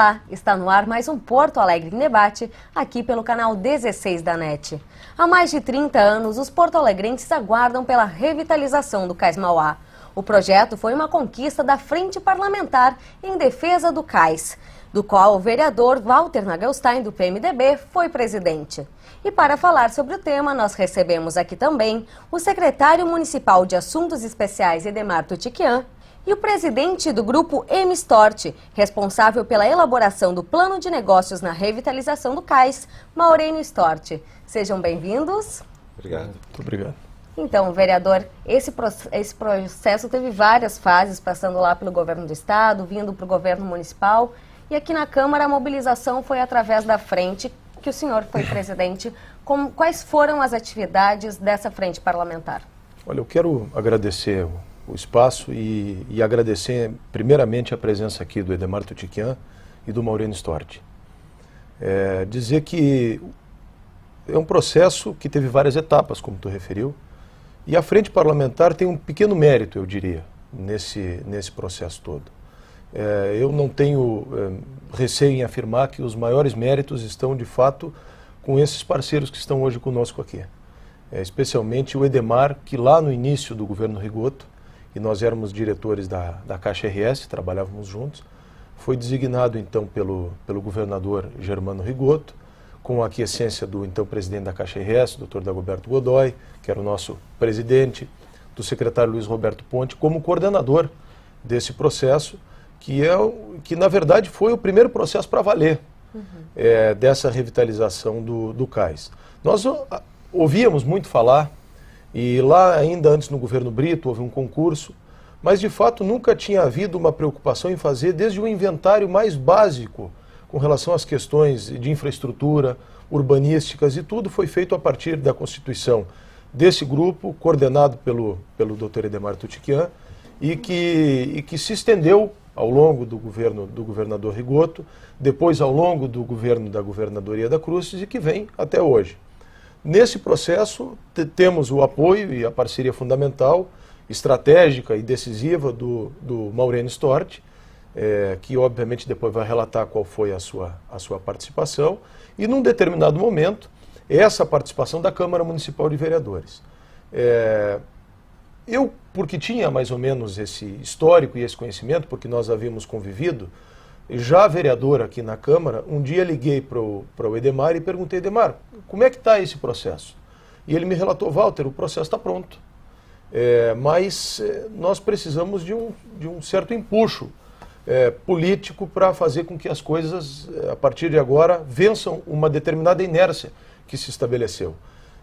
Olá, está no ar mais um Porto Alegre em Debate, aqui pelo canal 16 da NET. Há mais de 30 anos, os porto-alegrenses aguardam pela revitalização do Cais Mauá. O projeto foi uma conquista da Frente Parlamentar em defesa do cais, do qual o vereador Walter Nagelstein, do PMDB, foi presidente. E para falar sobre o tema, nós recebemos aqui também o secretário municipal de Assuntos Especiais, Edemar Tutiquian, e o presidente do grupo M-Stort, responsável pela elaboração do plano de negócios na revitalização do cais, Maurênio Stort. Sejam bem-vindos. Obrigado. Muito obrigado. Então, vereador, esse processo teve várias fases, passando lá pelo governo do estado, vindo para o governo municipal, e aqui na Câmara a mobilização foi através da frente, que o senhor foi presidente. Quais foram as atividades dessa frente parlamentar? Olha, eu quero agradecer o espaço e agradecer primeiramente a presença aqui do Edemar Tutiquian e do Maurênio Stort. Dizer que é um processo que teve várias etapas, como tu referiu, e a frente parlamentar tem um pequeno mérito, eu diria, nesse processo todo. Eu não tenho receio em afirmar que os maiores méritos estão, de fato, com esses parceiros que estão hoje conosco aqui. Especialmente o Edemar, que lá no início do governo Rigoto, e nós éramos diretores da Caixa RS, trabalhávamos juntos, foi designado então pelo governador Germano Rigoto, com a aquiescência do então presidente da Caixa RS, Dr. Dagoberto Godoy, que era o nosso presidente, do secretário Luiz Roberto Ponte, como coordenador desse processo, que na verdade foi o primeiro processo para valer dessa revitalização do cais. Nós ouvíamos muito falar, e lá ainda antes no governo Brito houve um concurso, mas de fato nunca tinha havido uma preocupação em fazer desde o inventário mais básico com relação às questões de infraestrutura, urbanísticas, e tudo foi feito a partir da constituição desse grupo, coordenado pelo Dr. Edemar Tutiquian, e que se estendeu ao longo do governo do governador Rigoto, depois ao longo do governo da governadoria da Cruzes e que vem até hoje. Nesse processo, temos o apoio e a parceria fundamental, estratégica e decisiva do Maurênio Stort, que obviamente depois vai relatar qual foi a sua participação, e num determinado momento, essa participação da Câmara Municipal de Vereadores. Eu, porque tinha mais ou menos esse histórico e esse conhecimento, porque nós havíamos convivido, já vereador aqui na Câmara, um dia liguei para o Edemar e perguntei: Edemar, como é que está esse processo? E ele me relatou: Walter, o processo está pronto, mas nós precisamos de um certo empuxo político para fazer com que as coisas, a partir de agora, vençam uma determinada inércia que se estabeleceu.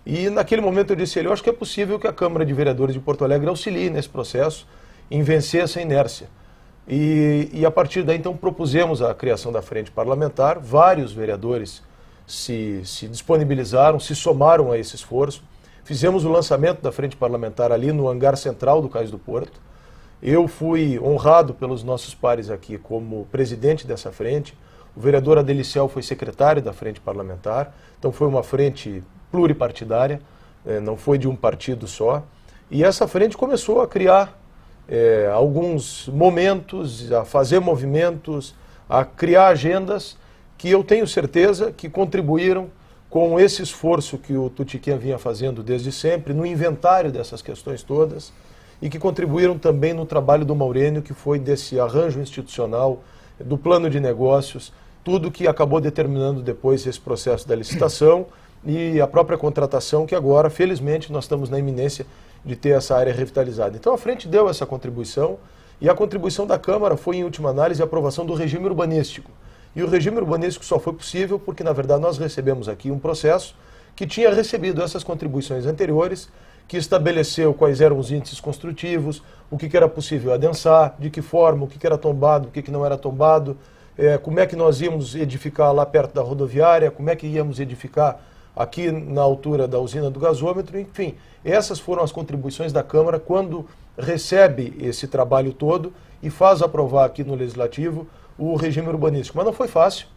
E naquele momento eu disse a ele: eu acho que é possível que a Câmara de Vereadores de Porto Alegre auxilie nesse processo em vencer essa inércia. E a partir daí, então, propusemos a criação da frente parlamentar. Vários vereadores se disponibilizaram, se somaram a esse esforço. Fizemos o lançamento da frente parlamentar ali no hangar central do Cais do Porto. Eu fui honrado pelos nossos pares aqui como presidente dessa frente. O vereador Adelicel foi secretário da frente parlamentar. Então foi uma frente pluripartidária, não foi de um partido só. E essa frente começou a criar alguns momentos, a fazer movimentos, a criar agendas que eu tenho certeza que contribuíram com esse esforço que o Tutiquian vinha fazendo desde sempre, no inventário dessas questões todas, e que contribuíram também no trabalho do Maurênio, que foi desse arranjo institucional, do plano de negócios, tudo que acabou determinando depois esse processo da licitação e a própria contratação, que agora, felizmente, nós estamos na iminência de ter essa área revitalizada. Então a frente deu essa contribuição, e a contribuição da Câmara foi, em última análise, a aprovação do regime urbanístico. E o regime urbanístico só foi possível porque, na verdade, nós recebemos aqui um processo que tinha recebido essas contribuições anteriores, que estabeleceu quais eram os índices construtivos, o que era possível adensar, de que forma, o que era tombado, o que não era tombado, como é que nós íamos edificar lá perto da rodoviária, como é que íamos edificar aqui na altura da usina do gasômetro, enfim. Essas foram as contribuições da Câmara quando recebe esse trabalho todo e faz aprovar aqui no Legislativo o regime urbanístico. Mas não foi fácil,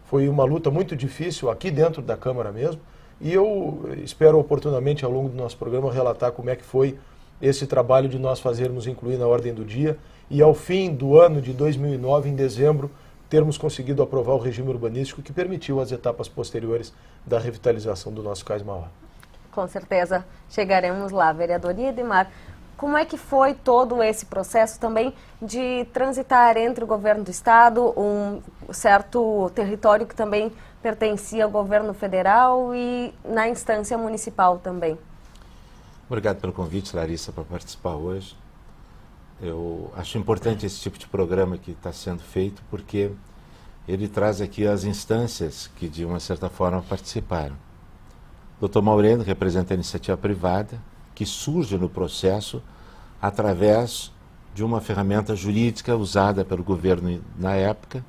foi uma luta muito difícil aqui dentro da Câmara mesmo, e eu espero oportunamente ao longo do nosso programa relatar como é que foi esse trabalho de nós fazermos incluir na ordem do dia, e ao fim do ano de 2009, em dezembro, termos conseguido aprovar o regime urbanístico que permitiu as etapas posteriores da revitalização do nosso Cais Mauá. Com certeza chegaremos lá, vereador. E Edmar, como é que foi todo esse processo também de transitar entre o governo do estado, um certo território que também pertencia ao governo federal e na instância municipal também? Obrigado pelo convite, Larissa, para participar hoje. Eu acho importante esse tipo de programa que está sendo feito, porque ele traz aqui as instâncias que, de uma certa forma, participaram. Dr. Maureno representa a iniciativa privada, que surge no processo através de uma ferramenta jurídica usada pelo governo na época,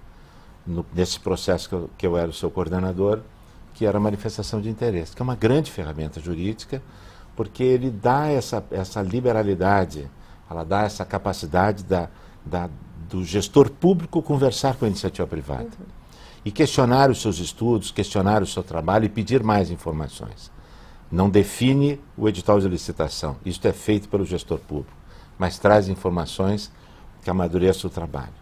nesse processo que eu era o seu coordenador, que era a manifestação de interesse, que é uma grande ferramenta jurídica, porque ele dá essa liberalidade, ela dá essa capacidade do gestor público conversar com a iniciativa privada. E questionar os seus estudos, questionar o seu trabalho e pedir mais informações. Não define o edital de licitação, isso é feito pelo gestor público, mas traz informações que amadureçam o trabalho.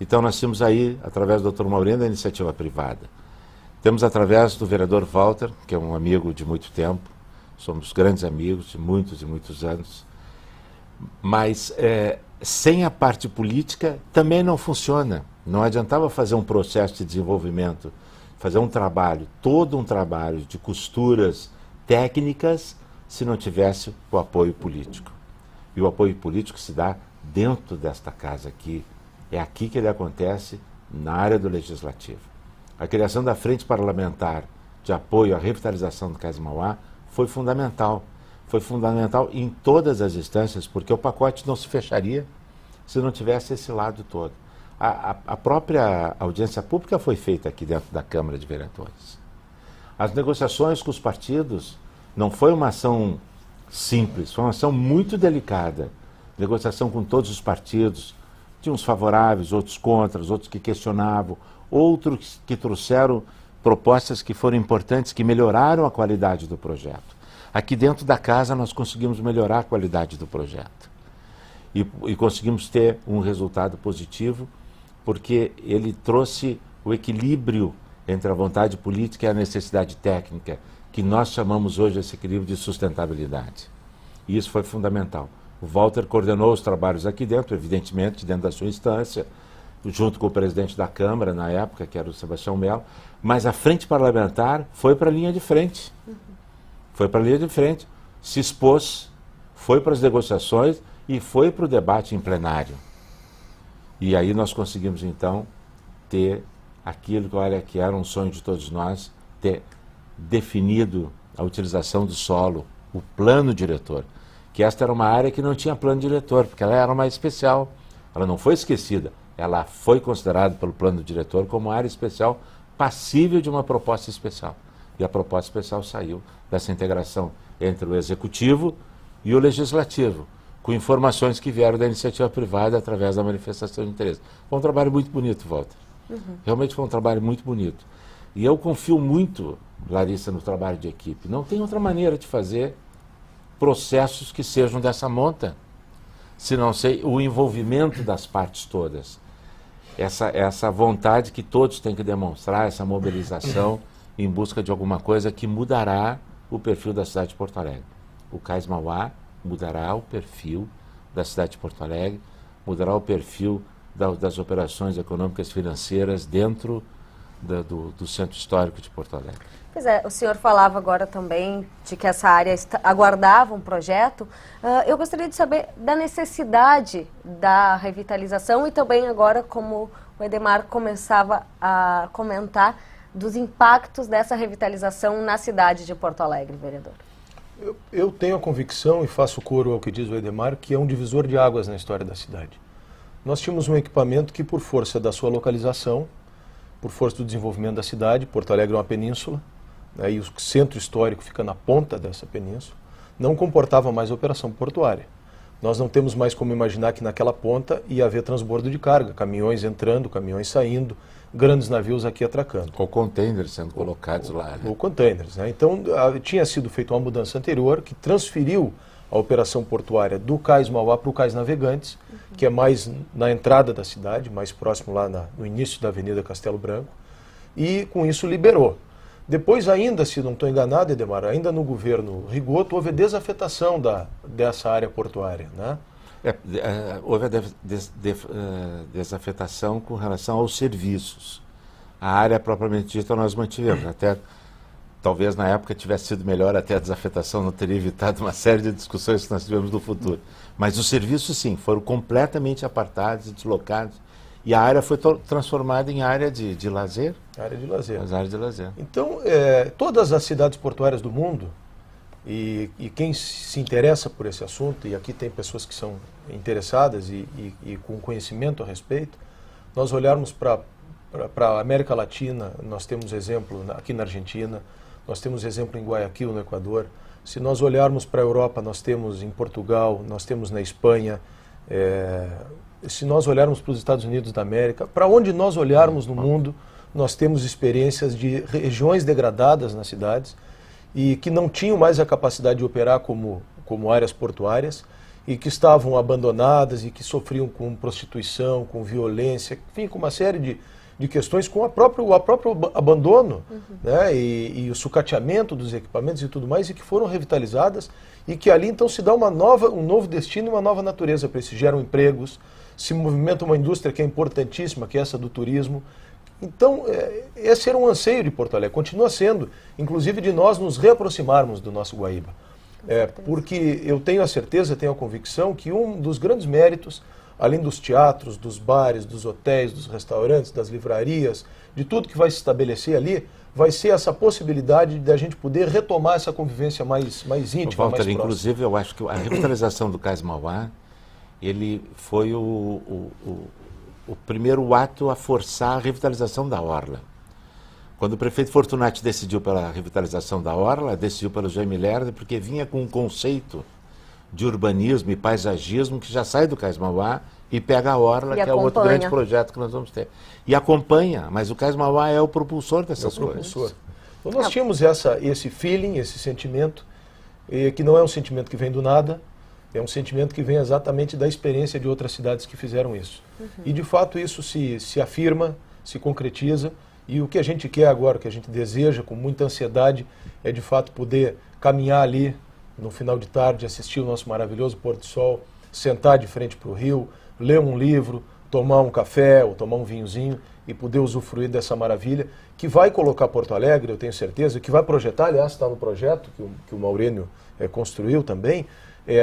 Então nós temos aí, através do Dr. Maureno, a iniciativa privada. Temos através do vereador Walter, que é um amigo de muito tempo, somos grandes amigos de muitos e muitos anos, mas sem a parte política também não funciona. Não adiantava fazer um processo de desenvolvimento, fazer um trabalho, todo um trabalho de costuras técnicas, se não tivesse o apoio político. E o apoio político se dá dentro desta casa aqui. É aqui que ele acontece, na área do Legislativo. A criação da Frente Parlamentar de apoio à revitalização do Cais Mauá foi fundamental. Foi fundamental em todas as instâncias, porque o pacote não se fecharia se não tivesse esse lado todo. A própria audiência pública foi feita aqui dentro da Câmara de Vereadores. As negociações com os partidos não foi uma ação simples, foi uma ação muito delicada. Negociação com todos os partidos, tinha uns favoráveis, outros contra, outros que questionavam, outros que trouxeram propostas que foram importantes, que melhoraram a qualidade do projeto. Aqui dentro da casa nós conseguimos melhorar a qualidade do projeto e conseguimos ter um resultado positivo, porque ele trouxe o equilíbrio entre a vontade política e a necessidade técnica, que nós chamamos hoje esse equilíbrio de sustentabilidade. E isso foi fundamental. O Walter coordenou os trabalhos aqui dentro, evidentemente, dentro da sua instância, junto com o presidente da Câmara, na época, que era o Sebastião Melo, mas a frente parlamentar foi para a linha de frente. Foi para a linha de frente, se expôs, foi para as negociações e foi para o debate em plenário. E aí nós conseguimos, então, ter aquilo que era um sonho de todos nós, ter definido a utilização do solo, o plano diretor, que esta era uma área que não tinha plano diretor, porque ela era uma especial. Ela não foi esquecida, ela foi considerada pelo plano diretor como área especial passível de uma proposta especial. E a proposta especial saiu dessa integração entre o executivo e o legislativo, com informações que vieram da iniciativa privada através da manifestação de interesse. Foi um trabalho muito bonito, Walter. Realmente foi um trabalho muito bonito. E eu confio muito, Larissa, no trabalho de equipe. Não tem outra maneira de fazer processos que sejam dessa monta, se não sei o envolvimento das partes todas. Essa vontade que todos têm que demonstrar, essa mobilização em busca de alguma coisa que mudará o perfil da cidade de Porto Alegre. O Cais Mauá mudará o perfil da cidade de Porto Alegre, mudará o perfil das operações econômicas e financeiras dentro do Centro Histórico de Porto Alegre. Pois é, o senhor falava agora também de que essa área aguardava um projeto. Eu gostaria de saber da necessidade da revitalização e também agora, como o Edmar começava a comentar, dos impactos dessa revitalização na cidade de Porto Alegre, vereador. Eu tenho a convicção, e faço coro ao que diz o Edmar, que é um divisor de águas na história da cidade. Nós tínhamos um equipamento que, por força da sua localização, por força do desenvolvimento da cidade, Porto Alegre é uma península, né, e o centro histórico fica na ponta dessa península, não comportava mais a operação portuária. Nós não temos mais como imaginar que naquela ponta ia haver transbordo de carga, caminhões entrando, caminhões saindo, grandes navios aqui atracando. Ou containers sendo colocados lá. Né? Ou containers. Né? Então, tinha sido feita uma mudança anterior que transferiu a operação portuária do Cais Mauá para o Cais Navegantes, que é mais na entrada da cidade, mais próximo lá no início da Avenida Castelo Branco, e com isso liberou. Depois ainda, se não estou enganado, Edemar, ainda no governo Rigoto houve desafetação dessa área portuária, né? Houve a desafetação com relação aos serviços. A área propriamente dita nós mantivemos. Até, talvez na época tivesse sido melhor até a desafetação, não teria evitado uma série de discussões que nós tivemos no futuro. Mas os serviços, sim, foram completamente apartados e deslocados. E a área foi transformada em área de lazer. Área de lazer. Área de lazer. Então, todas as cidades portuárias do mundo, e quem se interessa por esse assunto, e aqui tem pessoas que são interessadas e com conhecimento a respeito, nós olharmos para a América Latina, nós temos exemplo aqui na Argentina, nós temos exemplo em Guayaquil, no Equador. Se nós olharmos para a Europa, nós temos em Portugal, nós temos na Espanha. Se nós olharmos para os Estados Unidos da América, para onde nós olharmos no mundo, nós temos experiências de regiões degradadas nas cidades e que não tinham mais a capacidade de operar como áreas portuárias e que estavam abandonadas e que sofriam com prostituição, com violência, enfim, com uma série de questões, com o próprio abandono, né, e o sucateamento dos equipamentos e tudo mais, e que foram revitalizadas e que ali então se dá um novo destino e uma nova natureza para isso. Se geram empregos, se movimenta uma indústria que é importantíssima, que é essa do turismo. Então, esse era um anseio de Porto Alegre, continua sendo, inclusive de nós nos reaproximarmos do nosso Guaíba. Porque eu tenho a certeza, tenho a convicção que um dos grandes méritos, além dos teatros, dos bares, dos hotéis, dos restaurantes, das livrarias, de tudo que vai se estabelecer ali, vai ser essa possibilidade de a gente poder retomar essa convivência mais íntima, Walter, mais próxima. inclusive, eu acho que a revitalização do Cais Mauá, ele foi o primeiro ato a forçar a revitalização da Orla. Quando o prefeito Fortunati decidiu pela revitalização da Orla, decidiu pelo Jaime Lerner, porque vinha com um conceito de urbanismo e paisagismo que já sai do Cais Mauá e pega a Orla, que é o outro grande projeto que nós vamos ter. E acompanha, mas o Cais Mauá é o propulsor dessas coisas. Então nós tínhamos esse feeling, esse sentimento, que não é um sentimento que vem do nada, é um sentimento que vem exatamente da experiência de outras cidades que fizeram isso. E de fato isso se afirma, se concretiza, e o que a gente quer agora, o que a gente deseja com muita ansiedade, é de fato poder caminhar ali no final de tarde, assistir o nosso maravilhoso pôr do sol, sentar de frente para o rio, ler um livro, tomar um café ou tomar um vinhozinho e poder usufruir dessa maravilha que vai colocar Porto Alegre, eu tenho certeza, que vai projetar, aliás, está no projeto que o Maurênio construiu também,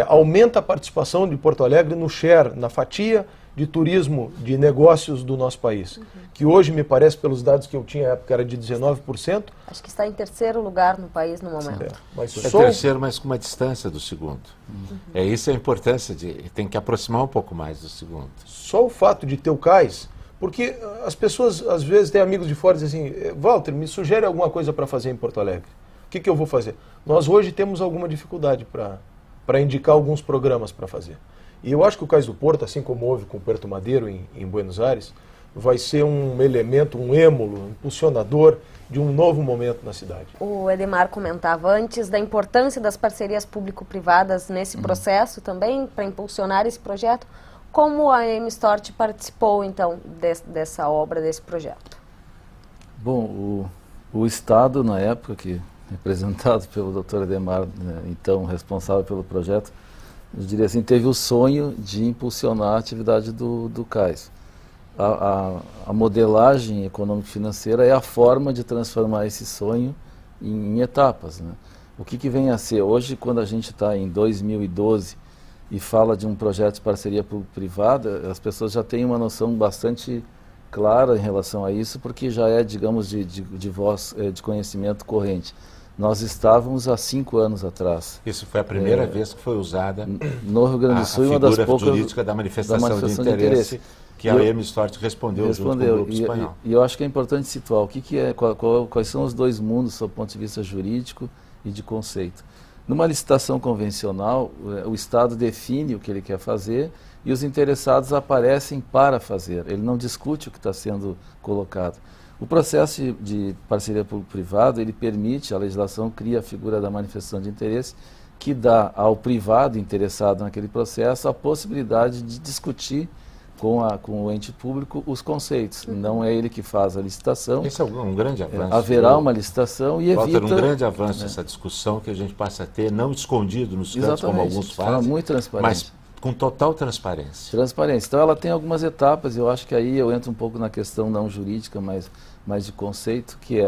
aumenta a participação de Porto Alegre no share, na fatia de turismo, de negócios do nosso país, que hoje me parece, pelos dados que eu tinha na época, era de 19%. Acho que está em terceiro lugar no país no momento. Terceiro, mas com uma distância do segundo. Isso é a importância, tem que aproximar um pouco mais do segundo. Só o fato de ter o cais, porque as pessoas às vezes têm amigos de fora e dizem assim, Walter, me sugere alguma coisa para fazer em Porto Alegre. O que eu vou fazer? Nós hoje temos alguma dificuldade para indicar alguns programas para fazer. E eu acho que o Cais do Porto, assim como houve com o Puerto Madeiro em Buenos Aires, vai ser um elemento, um êmulo, um impulsionador de um novo momento na cidade. O Edemar comentava antes da importância das parcerias público-privadas nesse processo também, para impulsionar esse projeto. Como a M-Stort participou, então, dessa obra, desse projeto? Bom, o Estado, na época, representado pelo Dr. Edemar, né, então responsável pelo projeto, eu diria assim, teve o sonho de impulsionar a atividade do cais. A modelagem econômico-financeira é a forma de transformar esse sonho em etapas, né? O que vem a ser? Hoje, quando a gente está em 2012 e fala de um projeto de parceria público-privada, as pessoas já têm uma noção bastante clara em relação a isso, porque já é, digamos, de conhecimento corrente. Nós estávamos há 5 anos atrás. Isso foi a primeira vez que foi usada no Rio Grande do Sul, uma das poucas jurídica da manifestação de interesse que a M-Stort respondeu junto com o grupo espanhol. E eu acho que é importante situar quais são os dois mundos, do ponto de vista jurídico e de conceito. Numa licitação convencional, o Estado define o que ele quer fazer e os interessados aparecem para fazer. Ele não discute o que está sendo colocado. O processo de parceria público-privada, ele permite, a legislação cria a figura da manifestação de interesse que dá ao privado interessado naquele processo a possibilidade de discutir com o ente público os conceitos. Não é ele que faz a licitação. Esse é um grande avanço. Haverá uma licitação e Walter, evita... um grande avanço essa discussão que a gente passa a ter, não escondido nos cantos como alguns fazem, muito transparente. mas com total transparência. Transparência. Então ela tem algumas etapas, eu acho que aí eu entro um pouco na questão não jurídica, mas de conceito, que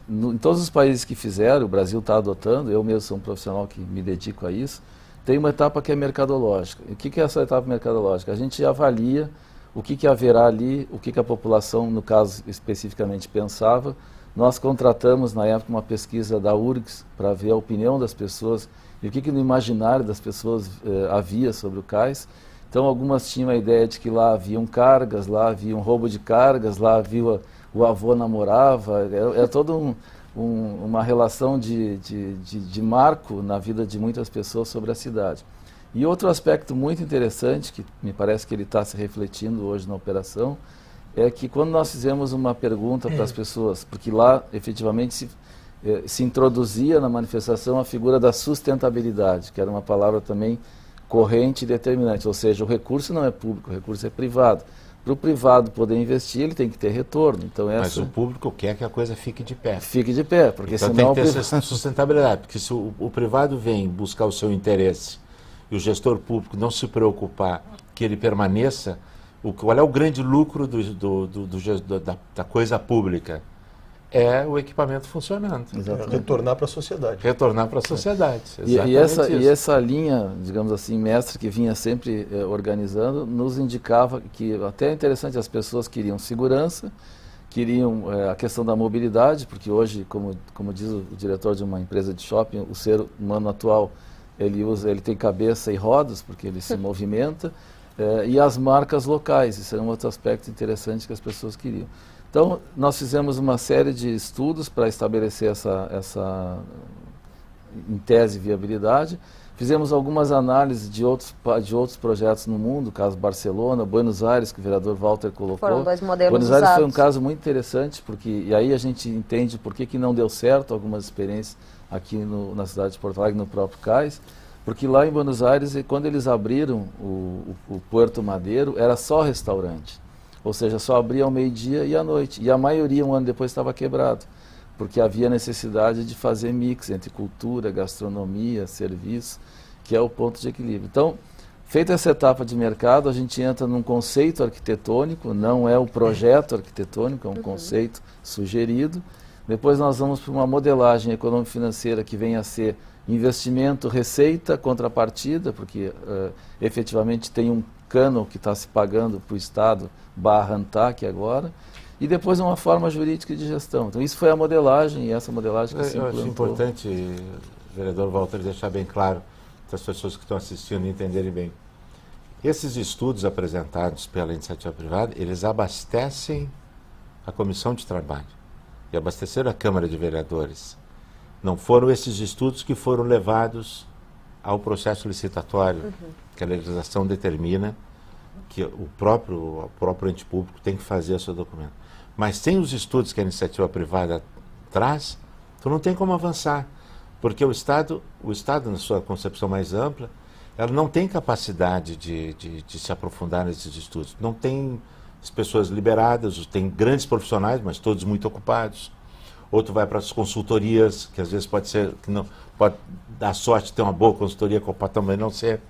em todos os países que fizeram, o Brasil está adotando, eu mesmo sou um profissional que me dedico a isso, tem uma etapa que é mercadológica. E o que é essa etapa mercadológica? A gente avalia o que haverá ali, o que a população, no caso especificamente, pensava. Nós contratamos, na época, uma pesquisa da URGS para ver a opinião das pessoas e o que no imaginário das pessoas havia sobre o cais. Então, algumas tinham a ideia de que lá haviam cargas, lá havia um roubo de cargas, lá havia o avô namorava, era todo uma relação de marco na vida de muitas pessoas sobre a cidade. E outro aspecto muito interessante, que me parece que ele está se refletindo hoje na operação, é que quando nós fizemos uma pergunta para as pessoas, porque lá efetivamente se introduzia na manifestação a figura da sustentabilidade, que era uma palavra também corrente e determinante, ou seja, o recurso não é público, o recurso é privado. Para o privado poder investir, ele tem que ter retorno. Então, mas o público quer que a coisa fique de pé. Fique de pé, porque então senão... tem que ter essa sustentabilidade, porque se o privado vem buscar o seu interesse e o gestor público não se preocupar que ele permaneça, qual é o grande lucro da coisa pública? É o equipamento funcionando. Exatamente. Retornar para a sociedade. Retornar para a sociedade. E essa linha, digamos assim, mestre que vinha sempre organizando, nos indicava que, até é interessante, as pessoas queriam segurança, queriam a questão da mobilidade, porque hoje, como diz o diretor de uma empresa de shopping, o ser humano atual, ele tem cabeça e rodas, porque ele se movimenta, e as marcas locais, isso é um outro aspecto interessante que as pessoas queriam. Então, nós fizemos uma série de estudos para estabelecer essa em tese, viabilidade. Fizemos algumas análises de outros projetos no mundo, caso Barcelona, Buenos Aires, que o vereador Walter colocou. Foram dois modelos Buenos usados. Aires foi um caso muito interessante, e aí a gente entende por que não deu certo algumas experiências aqui na cidade de Porto Alegre, no próprio cais, porque lá em Buenos Aires, quando eles abriram o Puerto Madeiro, era só restaurante. Ou seja, só abria ao meio-dia e à noite. E a maioria, um ano depois, estava quebrado, porque havia necessidade de fazer mix entre cultura, gastronomia, serviço, que é o ponto de equilíbrio. Então, feita essa etapa de mercado, a gente entra num conceito arquitetônico, não é o projeto arquitetônico, é um conceito sugerido. Depois nós vamos para uma modelagem econômico-financeira que vem a ser investimento, receita, contrapartida, porque efetivamente tem um cano que está se pagando para o Estado / ANTAC agora, e depois uma forma jurídica de gestão. Então isso foi a modelagem, e essa modelagem que se implantou. Eu acho importante, vereador Walter, deixar bem claro para as pessoas que estão assistindo entenderem bem. Esses estudos apresentados pela iniciativa privada, eles abastecem a Comissão de Trabalho e abasteceram a Câmara de Vereadores. Não foram esses estudos que foram levados ao processo licitatório, que a legislação determina que o próprio ente público tem que fazer o seu documento. Mas sem os estudos que a iniciativa privada traz, tu não tem como avançar, porque o Estado, na sua concepção mais ampla, ela não tem capacidade de se aprofundar nesses estudos. Não tem as pessoas liberadas, tem grandes profissionais, mas todos muito ocupados. Outro vai para as consultorias, que às vezes pode ser, que não pode dar sorte de ter uma boa consultoria, como pode também não ser.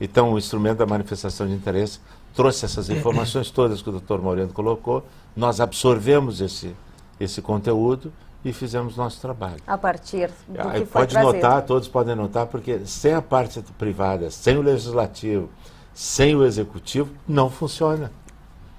Então, o instrumento da manifestação de interesse trouxe essas informações todas que o Dr. Maurino colocou, nós absorvemos esse conteúdo e fizemos nosso trabalho. A partir do que foi pode trazido. notar, todos podem notar, porque sem a parte privada, sem o legislativo, sem o executivo, não funciona.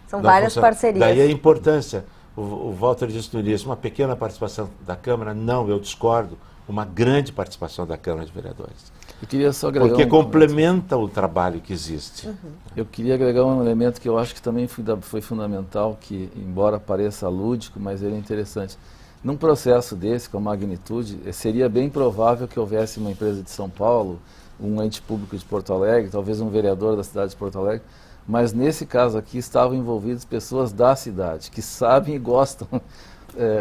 São várias parcerias. Daí a importância. O Walter disse no início, uma pequena participação da Câmara, não, eu discordo, uma grande participação da Câmara de Vereadores. Eu queria só agregar porque complementa o trabalho que existe. Eu queria agregar um elemento que eu acho que também foi fundamental, que embora pareça lúdico, mas ele é interessante. Num processo desse, com a magnitude, seria bem provável que houvesse uma empresa de São Paulo, um ente público de Porto Alegre, talvez um vereador da cidade de Porto Alegre, mas nesse caso aqui estavam envolvidas pessoas da cidade, que sabem e gostam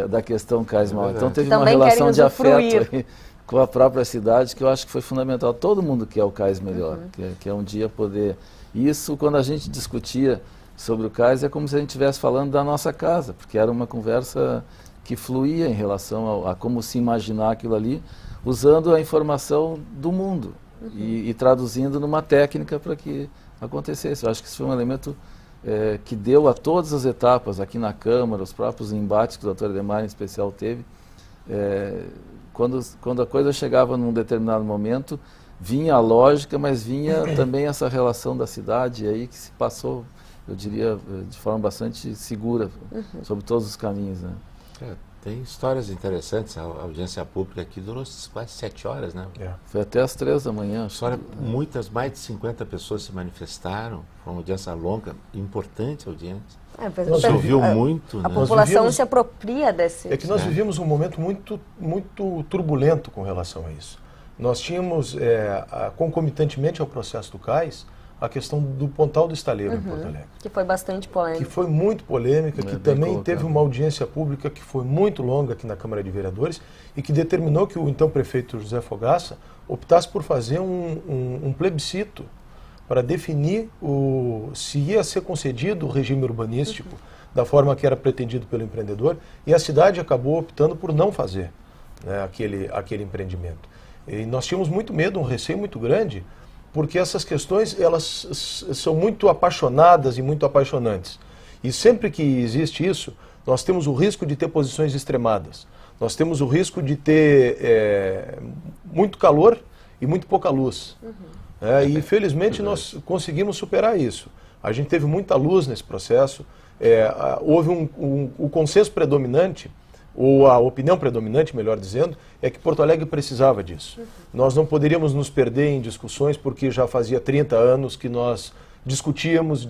da questão Cais Mauá. Então teve Também uma relação de usufruir. afeto aí com a própria cidade, que eu acho que foi fundamental. Todo mundo quer o cais melhor, quer um dia poder... Isso, quando a gente discutia sobre o cais, é como se a gente estivesse falando da nossa casa, porque era uma conversa que fluía em relação a como se imaginar aquilo ali, usando a informação do mundo e traduzindo numa técnica para que acontecesse. Eu acho que isso foi um elemento que deu a todas as etapas, aqui na Câmara, os próprios embates que o doutor Edemar em especial teve, quando a coisa chegava num determinado momento, vinha a lógica, mas vinha também essa relação da cidade aí que se passou, eu diria, de forma bastante segura sobre todos os caminhos, né? Tem histórias interessantes. A audiência pública aqui durou quase 7 horas, né? Foi até às 3 da manhã. Mais de 50 pessoas se manifestaram. Foi uma audiência longa, importante audiência. Nós ouviu muito. A população se apropria desse... É que nós vivíamos um momento muito turbulento com relação a isso. Nós tínhamos, concomitantemente ao processo do cais, a questão do Pontal do Estaleiro em Porto Alegre. Que foi bastante polêmica. Que foi muito polêmica, que também teve uma audiência pública que foi muito longa aqui na Câmara de Vereadores e que determinou que o então prefeito José Fogaça optasse por fazer um plebiscito para definir se ia ser concedido o regime urbanístico da forma que era pretendido pelo empreendedor, e a cidade acabou optando por não fazer, né, aquele empreendimento. E nós tínhamos muito medo, um receio muito grande, porque essas questões elas são muito apaixonadas e muito apaixonantes. E sempre que existe isso, nós temos o risco de ter posições extremadas. Nós temos o risco de ter muito calor e muito pouca luz. E felizmente nós conseguimos superar isso. A gente teve muita luz nesse processo, houve o consenso predominante, ou a opinião predominante, melhor dizendo, é que Porto Alegre precisava disso. Nós não poderíamos nos perder em discussões, porque já fazia 30 anos que nós discutíamos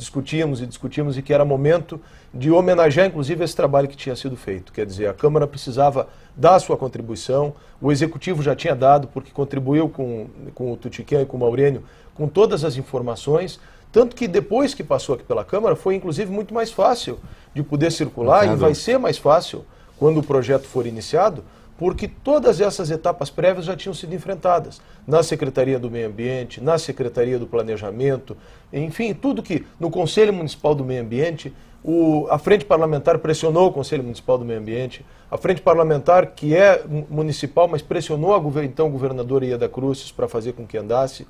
e que era momento de homenagear, inclusive, esse trabalho que tinha sido feito. Quer dizer, a Câmara precisava dar a sua contribuição, o Executivo já tinha dado, porque contribuiu com o Tutiquém e com o Maurênio, com todas as informações, tanto que depois que passou aqui pela Câmara, foi inclusive muito mais fácil de poder circular, e vai ser mais fácil quando o projeto for iniciado, porque todas essas etapas prévias já tinham sido enfrentadas na Secretaria do Meio Ambiente, na Secretaria do Planejamento, enfim, tudo que no Conselho Municipal do Meio Ambiente, a Frente Parlamentar pressionou o Conselho Municipal do Meio Ambiente, a Frente Parlamentar, que é municipal, mas pressionou a então governadora Ieda Cruzes para fazer com que andasse.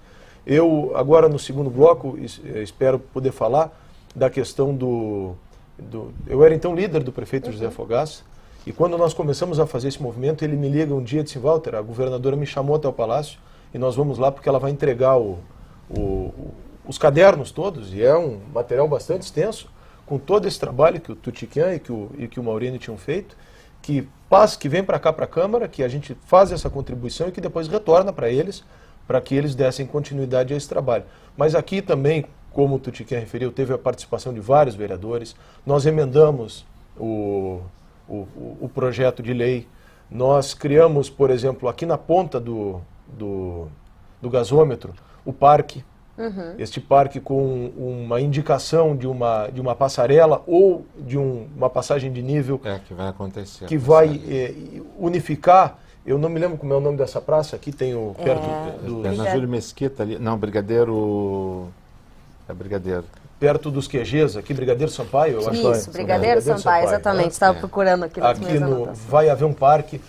Eu, agora no segundo bloco, espero poder falar da questão eu era então líder do prefeito José Fogaça, e quando nós começamos a fazer esse movimento, ele me liga um dia e disse: Walter, a governadora me chamou até o Palácio e nós vamos lá porque ela vai entregar os cadernos todos, e é um material bastante extenso, com todo esse trabalho que o Tutiquém e que o Maurênio tinham feito, que vem para cá, para a Câmara, que a gente faz essa contribuição e que depois retorna para eles, para que eles dessem continuidade a esse trabalho. Mas aqui também, como o Tutiquém referiu, teve a participação de vários vereadores, nós emendamos o projeto de lei. Nós criamos, por exemplo, aqui na ponta do gasômetro, o parque. Este parque com uma indicação de uma passarela ou de uma passagem de nível. Que vai acontecer. Que vai unificar. Eu não me lembro como é o nome dessa praça. Aqui tem na Júlio Mesquita ali. Não, Brigadeiro. Brigadeiro. Perto dos QGs, aqui, Brigadeiro Sampaio. Eu acho. Isso, Brigadeiro Sampaio, exatamente. Estava procurando aqui. Aqui vai haver um parque.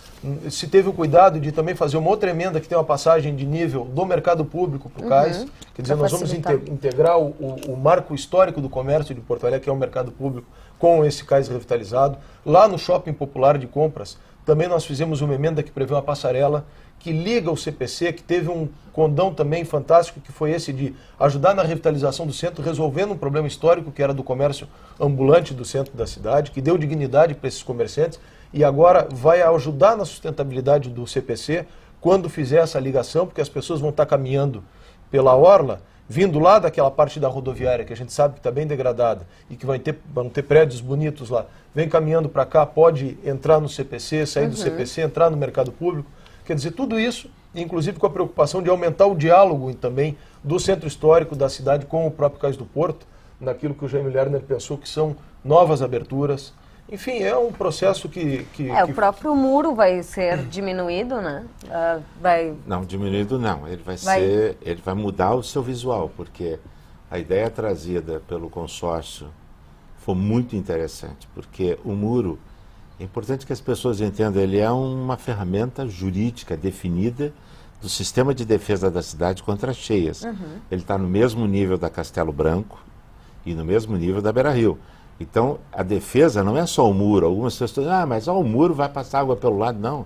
Se teve o cuidado de também fazer uma outra emenda que tem uma passagem de nível do mercado público para o cais. Quer dizer, nós vamos integrar o marco histórico do comércio de Porto Alegre, que é o mercado público, com esse cais revitalizado. Lá no Shopping Popular de Compras, também nós fizemos uma emenda que prevê uma passarela que liga o CPC, que teve um condão também fantástico, que foi esse de ajudar na revitalização do centro, resolvendo um problema histórico que era do comércio ambulante do centro da cidade, que deu dignidade para esses comerciantes, e agora vai ajudar na sustentabilidade do CPC quando fizer essa ligação, porque as pessoas vão estar caminhando pela orla, vindo lá daquela parte da rodoviária, que a gente sabe que está bem degradada, e que vão ter prédios bonitos lá, vem caminhando para cá, pode entrar no CPC, sair do CPC, entrar no mercado público. Quer dizer, tudo isso, inclusive com a preocupação de aumentar o diálogo também do centro histórico da cidade com o próprio Cais do Porto, naquilo que o Jaime Lerner pensou que são novas aberturas, Enfim, é um processo que o próprio muro vai ser diminuído, né? Não, diminuído não. Ele vai mudar o seu visual, porque a ideia trazida pelo consórcio foi muito interessante, porque o muro, é importante que as pessoas entendam, ele é uma ferramenta jurídica definida do sistema de defesa da cidade contra as cheias. Ele está no mesmo nível da Castelo Branco e no mesmo nível da Beira-Rio. Então, a defesa não é só o muro. Algumas pessoas dizem, mas o muro vai passar água pelo lado. Não.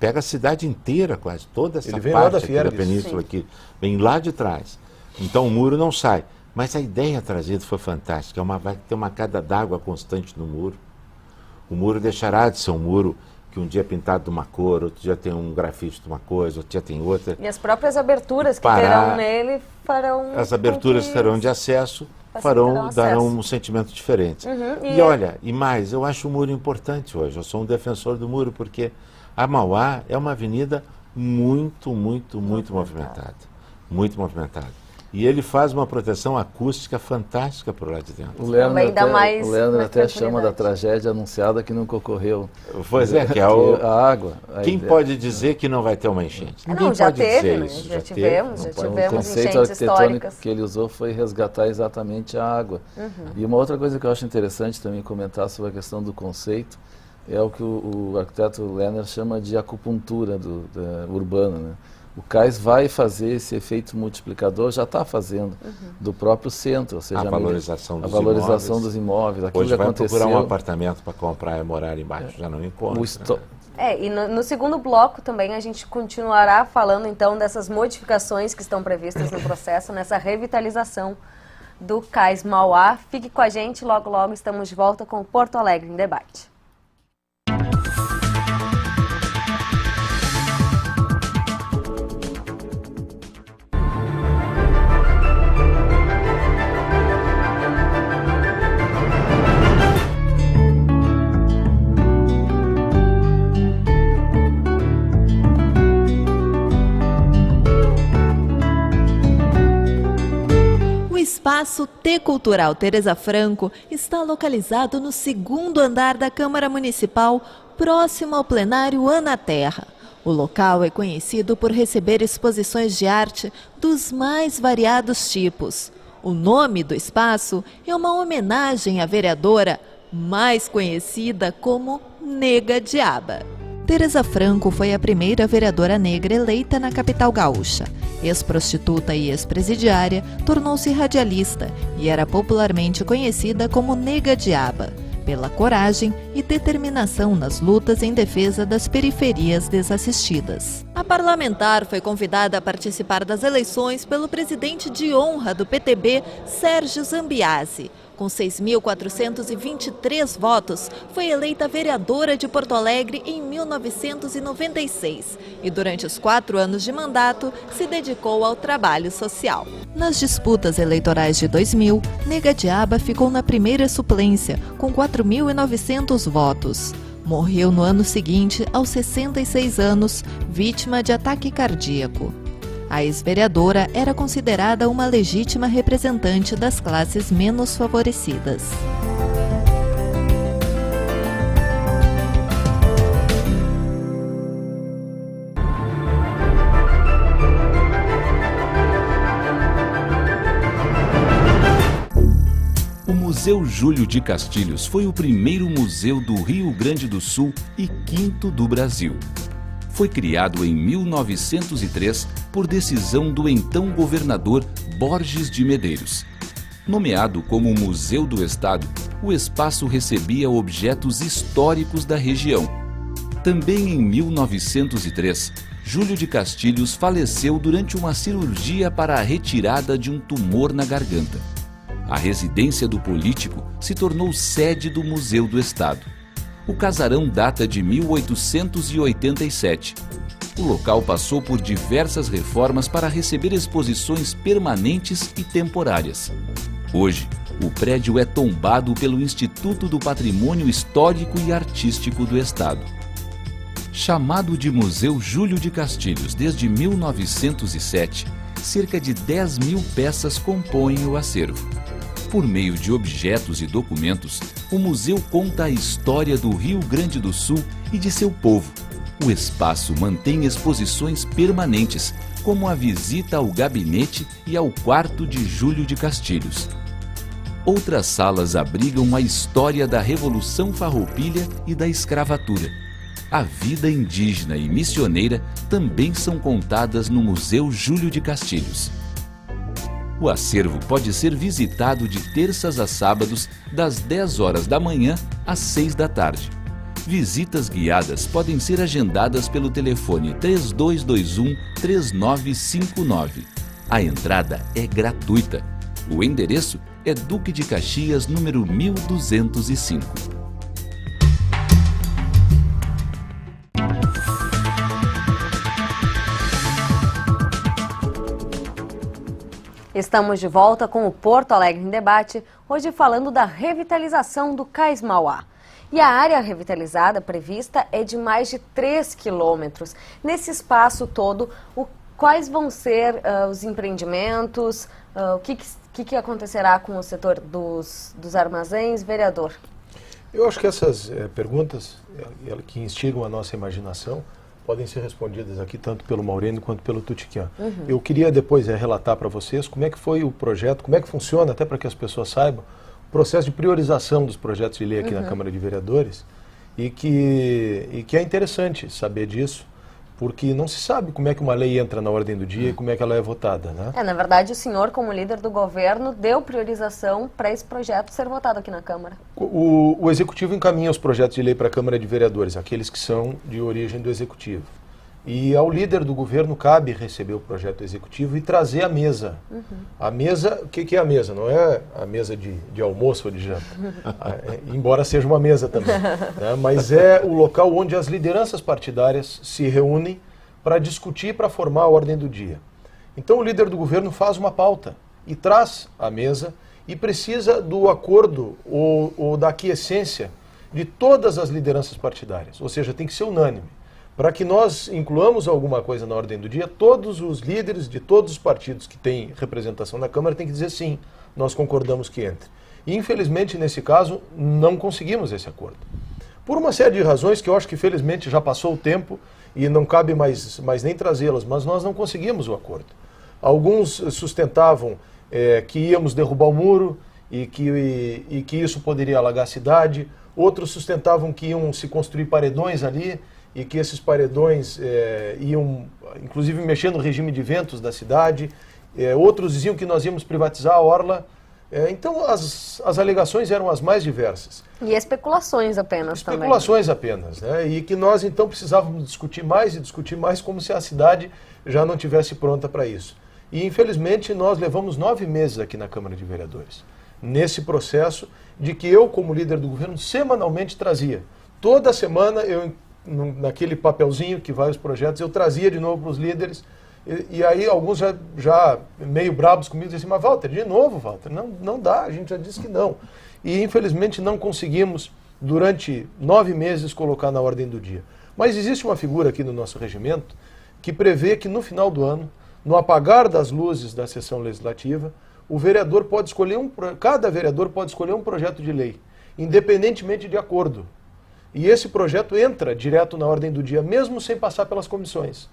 Pega a cidade inteira, quase toda essa parte aqui da península aqui. Vem lá de trás. Então, o muro não sai. Mas a ideia trazida foi fantástica. Vai ter uma queda d'água constante no muro. O muro deixará de ser um muro que um dia é pintado de uma cor, outro dia tem um grafite de uma coisa, outro dia tem outra. E as próprias aberturas que terão nele farão... As aberturas que terão de acesso darão um sentimento diferente. E olha, eu acho o muro importante hoje. Eu sou um defensor do muro, porque a Mauá é uma avenida muito movimentada. Muito movimentada. E ele faz uma proteção acústica fantástica por lá de dentro. O Leandro até chama da tragédia anunciada que nunca ocorreu. Pois é, que é a água. Quem pode dizer que não vai ter uma enchente? Ninguém já pode teve, dizer isso. Já tivemos o conceito arquitetônico que ele usou foi resgatar exatamente a água. E uma outra coisa que eu acho interessante também comentar sobre a questão do conceito é o que o arquiteto Lerner chama de acupuntura urbana, né? O cais vai fazer esse efeito multiplicador, já está fazendo, do próprio centro, ou seja, a valorização dos imóveis. Aquilo hoje que vai procurar um apartamento para comprar e morar embaixo, já não encontra. E no segundo bloco também a gente continuará falando então dessas modificações que estão previstas no processo, nessa revitalização do Cais Mauá. Fique com a gente, logo estamos de volta com o Porto Alegre em Debate. O Espaço T Cultural Teresa Franco está localizado no segundo andar da Câmara Municipal, próximo ao plenário Ana Terra. O local é conhecido por receber exposições de arte dos mais variados tipos. O nome do espaço é uma homenagem à vereadora mais conhecida como Nega Diaba. Teresa Franco foi a primeira vereadora negra eleita na capital gaúcha. Ex-prostituta e ex-presidiária, tornou-se radialista e era popularmente conhecida como Nega Diaba, pela coragem e determinação nas lutas em defesa das periferias desassistidas. A parlamentar foi convidada a participar das eleições pelo presidente de honra do PTB, Sérgio Zambiase. Com 6.423 votos, foi eleita vereadora de Porto Alegre em 1996 e durante os 4 anos de mandato se dedicou ao trabalho social. Nas disputas eleitorais de 2000, Nega Diaba ficou na primeira suplência, com 4.900 votos. Morreu no ano seguinte, aos 66 anos, vítima de ataque cardíaco. A ex-vereadora era considerada uma legítima representante das classes menos favorecidas. O Museu Júlio de Castilhos foi o primeiro museu do Rio Grande do Sul e 5º do Brasil. Foi criado em 1903 por decisão do então governador Borges de Medeiros. Nomeado como Museu do Estado, o espaço recebia objetos históricos da região. Também em 1903, Júlio de Castilhos faleceu durante uma cirurgia para a retirada de um tumor na garganta. A residência do político se tornou sede do Museu do Estado. O casarão data de 1887. O local passou por diversas reformas para receber exposições permanentes e temporárias. Hoje, o prédio é tombado pelo Instituto do Patrimônio Histórico e Artístico do Estado. Chamado de Museu Júlio de Castilhos desde 1907, cerca de 10.000 peças compõem o acervo. Por meio de objetos e documentos, o museu conta a história do Rio Grande do Sul e de seu povo. O espaço mantém exposições permanentes, como a visita ao gabinete e ao quarto de Júlio de Castilhos. Outras salas abrigam a história da Revolução Farroupilha e da escravatura. A vida indígena e missioneira também são contadas no Museu Júlio de Castilhos. O acervo pode ser visitado de terças a sábados, das 10 horas da manhã às 6 da tarde. Visitas guiadas podem ser agendadas pelo telefone 3221-3959. A entrada é gratuita. O endereço é Duque de Caxias, número 1205. Estamos de volta com o Porto Alegre em Debate, hoje falando da revitalização do Cais Mauá. E a área revitalizada prevista é de mais de 3 quilômetros. Nesse espaço todo, quais vão ser os empreendimentos, o que acontecerá com o setor dos armazéns, vereador? Eu acho que essas perguntas que instigam a nossa imaginação podem ser respondidas aqui tanto pelo Maurênio quanto pelo Tutiquian. Eu queria depois relatar para vocês como é que foi o projeto, como é que funciona, até para que as pessoas saibam, o processo de priorização dos projetos de lei aqui na Câmara de Vereadores e que é interessante saber disso, porque não se sabe como é que uma lei entra na ordem do dia e como é que ela é votada, né? Na verdade, o senhor, como líder do governo, deu priorização para esse projeto ser votado aqui na Câmara. O Executivo encaminha os projetos de lei para a Câmara de Vereadores, aqueles que são de origem do Executivo. E ao líder do governo cabe receber o projeto executivo e trazer à mesa. A mesa, o que é a mesa? Não é a mesa de almoço ou de janta, embora seja uma mesa também, né? Mas é o local onde as lideranças partidárias se reúnem para discutir, para formar a ordem do dia. Então o líder do governo faz uma pauta e traz à mesa e precisa do acordo ou da aquiescência de todas as lideranças partidárias, ou seja, tem que ser unânime. Para que nós incluamos alguma coisa na ordem do dia, todos os líderes de todos os partidos que têm representação na Câmara têm que dizer sim, nós concordamos que entre. E infelizmente, nesse caso, não conseguimos esse acordo. Por uma série de razões que eu acho que felizmente já passou o tempo e não cabe mais nem trazê-las, mas nós não conseguimos o acordo. Alguns sustentavam que íamos derrubar o muro e que isso poderia alagar a cidade, outros sustentavam que iam se construir paredões ali, e que esses paredões iam, inclusive, mexer no regime de ventos da cidade. Outros diziam que nós íamos privatizar a orla. Então, as alegações eram as mais diversas. E especulações apenas também. Especulações apenas, né? E que nós, então, precisávamos discutir mais, como se a cidade já não tivesse pronta para isso. E, infelizmente, nós levamos 9 meses aqui na Câmara de Vereadores, nesse processo de que eu, como líder do governo, semanalmente trazia. Toda semana eu, naquele papelzinho que vai os projetos, eu trazia de novo para os líderes, e aí alguns já meio bravos comigo, diziam assim, mas Walter, de novo, Walter, não dá, a gente já disse que não. E infelizmente não conseguimos, durante 9 meses, colocar na ordem do dia. Mas existe uma figura aqui no nosso regimento que prevê que no final do ano, no apagar das luzes da sessão legislativa, o vereador pode escolher cada vereador pode escolher um projeto de lei, independentemente de acordo. E esse projeto entra direto na ordem do dia, mesmo sem passar pelas comissões.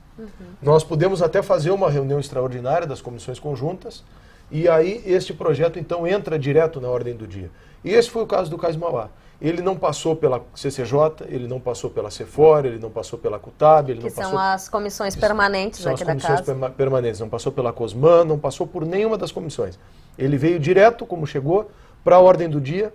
Nós podemos até fazer uma reunião extraordinária das comissões conjuntas, e aí este projeto então entra direto na ordem do dia. E esse foi o caso do Cais Mauá. Ele não passou pela CCJ, ele não passou pela CEFOR, ele não passou pela CUTAB, ele não passou... Que são as comissões permanentes aqui da casa. São as comissões permanentes, não passou pela COSMAN, não passou por nenhuma das comissões. Ele veio direto, como chegou, para a ordem do dia,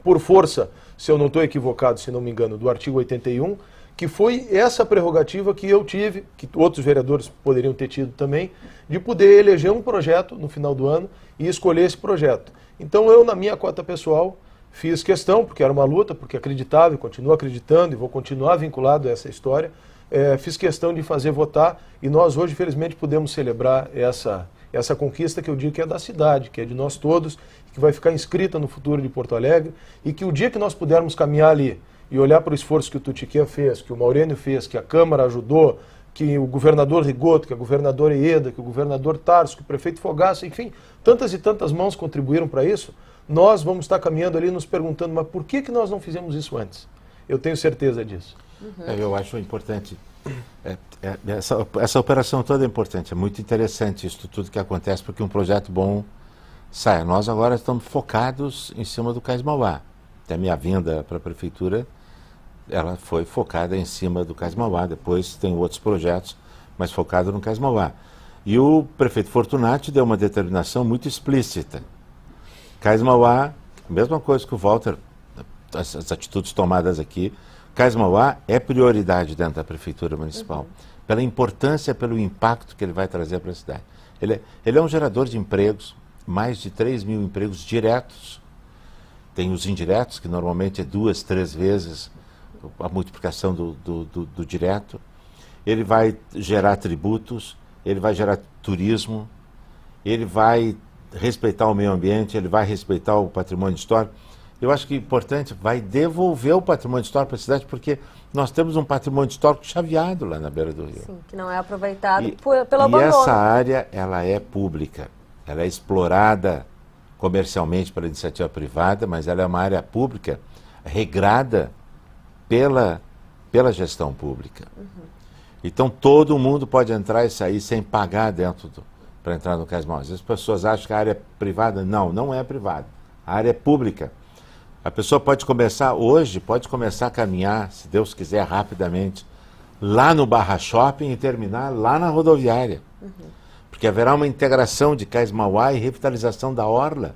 por força, se eu não estou equivocado, se não me engano, do artigo 81, que foi essa prerrogativa que eu tive, que outros vereadores poderiam ter tido também, de poder eleger um projeto no final do ano e escolher esse projeto. Então eu, na minha cota pessoal, fiz questão, porque era uma luta, porque acreditava e continuo acreditando e vou continuar vinculado a essa história, fiz questão de fazer votar e nós hoje, felizmente, podemos celebrar essa conquista que eu digo que é da cidade, que é de nós todos, que vai ficar inscrita no futuro de Porto Alegre e que o dia que nós pudermos caminhar ali e olhar para o esforço que o Tutiquian fez, que o Maurênio fez, que a Câmara ajudou, que o governador Rigoto, que a governadora Ieda, que o governador Tarso, que o prefeito Fogaça, enfim, tantas e tantas mãos contribuíram para isso, nós vamos estar caminhando ali nos perguntando, mas por que nós não fizemos isso antes? Eu tenho certeza disso. Eu acho importante, essa operação toda é importante, é muito interessante isso tudo que acontece, porque um projeto bom sai. Nós agora estamos focados em cima do Cais Mauá. Até a minha vinda para a prefeitura, ela foi focada em cima do Cais Mauá, depois tem outros projetos, mas focado no Cais Mauá. E o prefeito Fortunati deu uma determinação muito explícita. Cais Mauá, mesma coisa que o Walter, as atitudes tomadas aqui, Cais Mauá é prioridade dentro da prefeitura municipal, pela importância, pelo impacto que ele vai trazer para a cidade. Ele é um gerador de empregos, mais de 3 mil empregos diretos. Tem os indiretos, que normalmente é 2, 3 vezes a multiplicação do direto. Ele vai gerar tributos, ele vai gerar turismo, ele vai respeitar o meio ambiente, ele vai respeitar o patrimônio histórico. Eu acho que é importante, vai devolver o patrimônio histórico para a cidade, porque nós temos um patrimônio histórico chaveado lá na beira do rio. Sim, que não é aproveitado pelo abandono. E essa área, ela é pública, ela é explorada comercialmente pela iniciativa privada, mas ela é uma área pública regrada pela gestão pública. Então todo mundo pode entrar e sair sem pagar para entrar no Cais Mauá. Às vezes as pessoas acham que a área é privada. Não, não é privada. A área é pública. A pessoa pode começar a caminhar, se Deus quiser, rapidamente, lá no Barra Shopping e terminar lá na rodoviária. Porque haverá uma integração de Cais Mauá e revitalização da orla.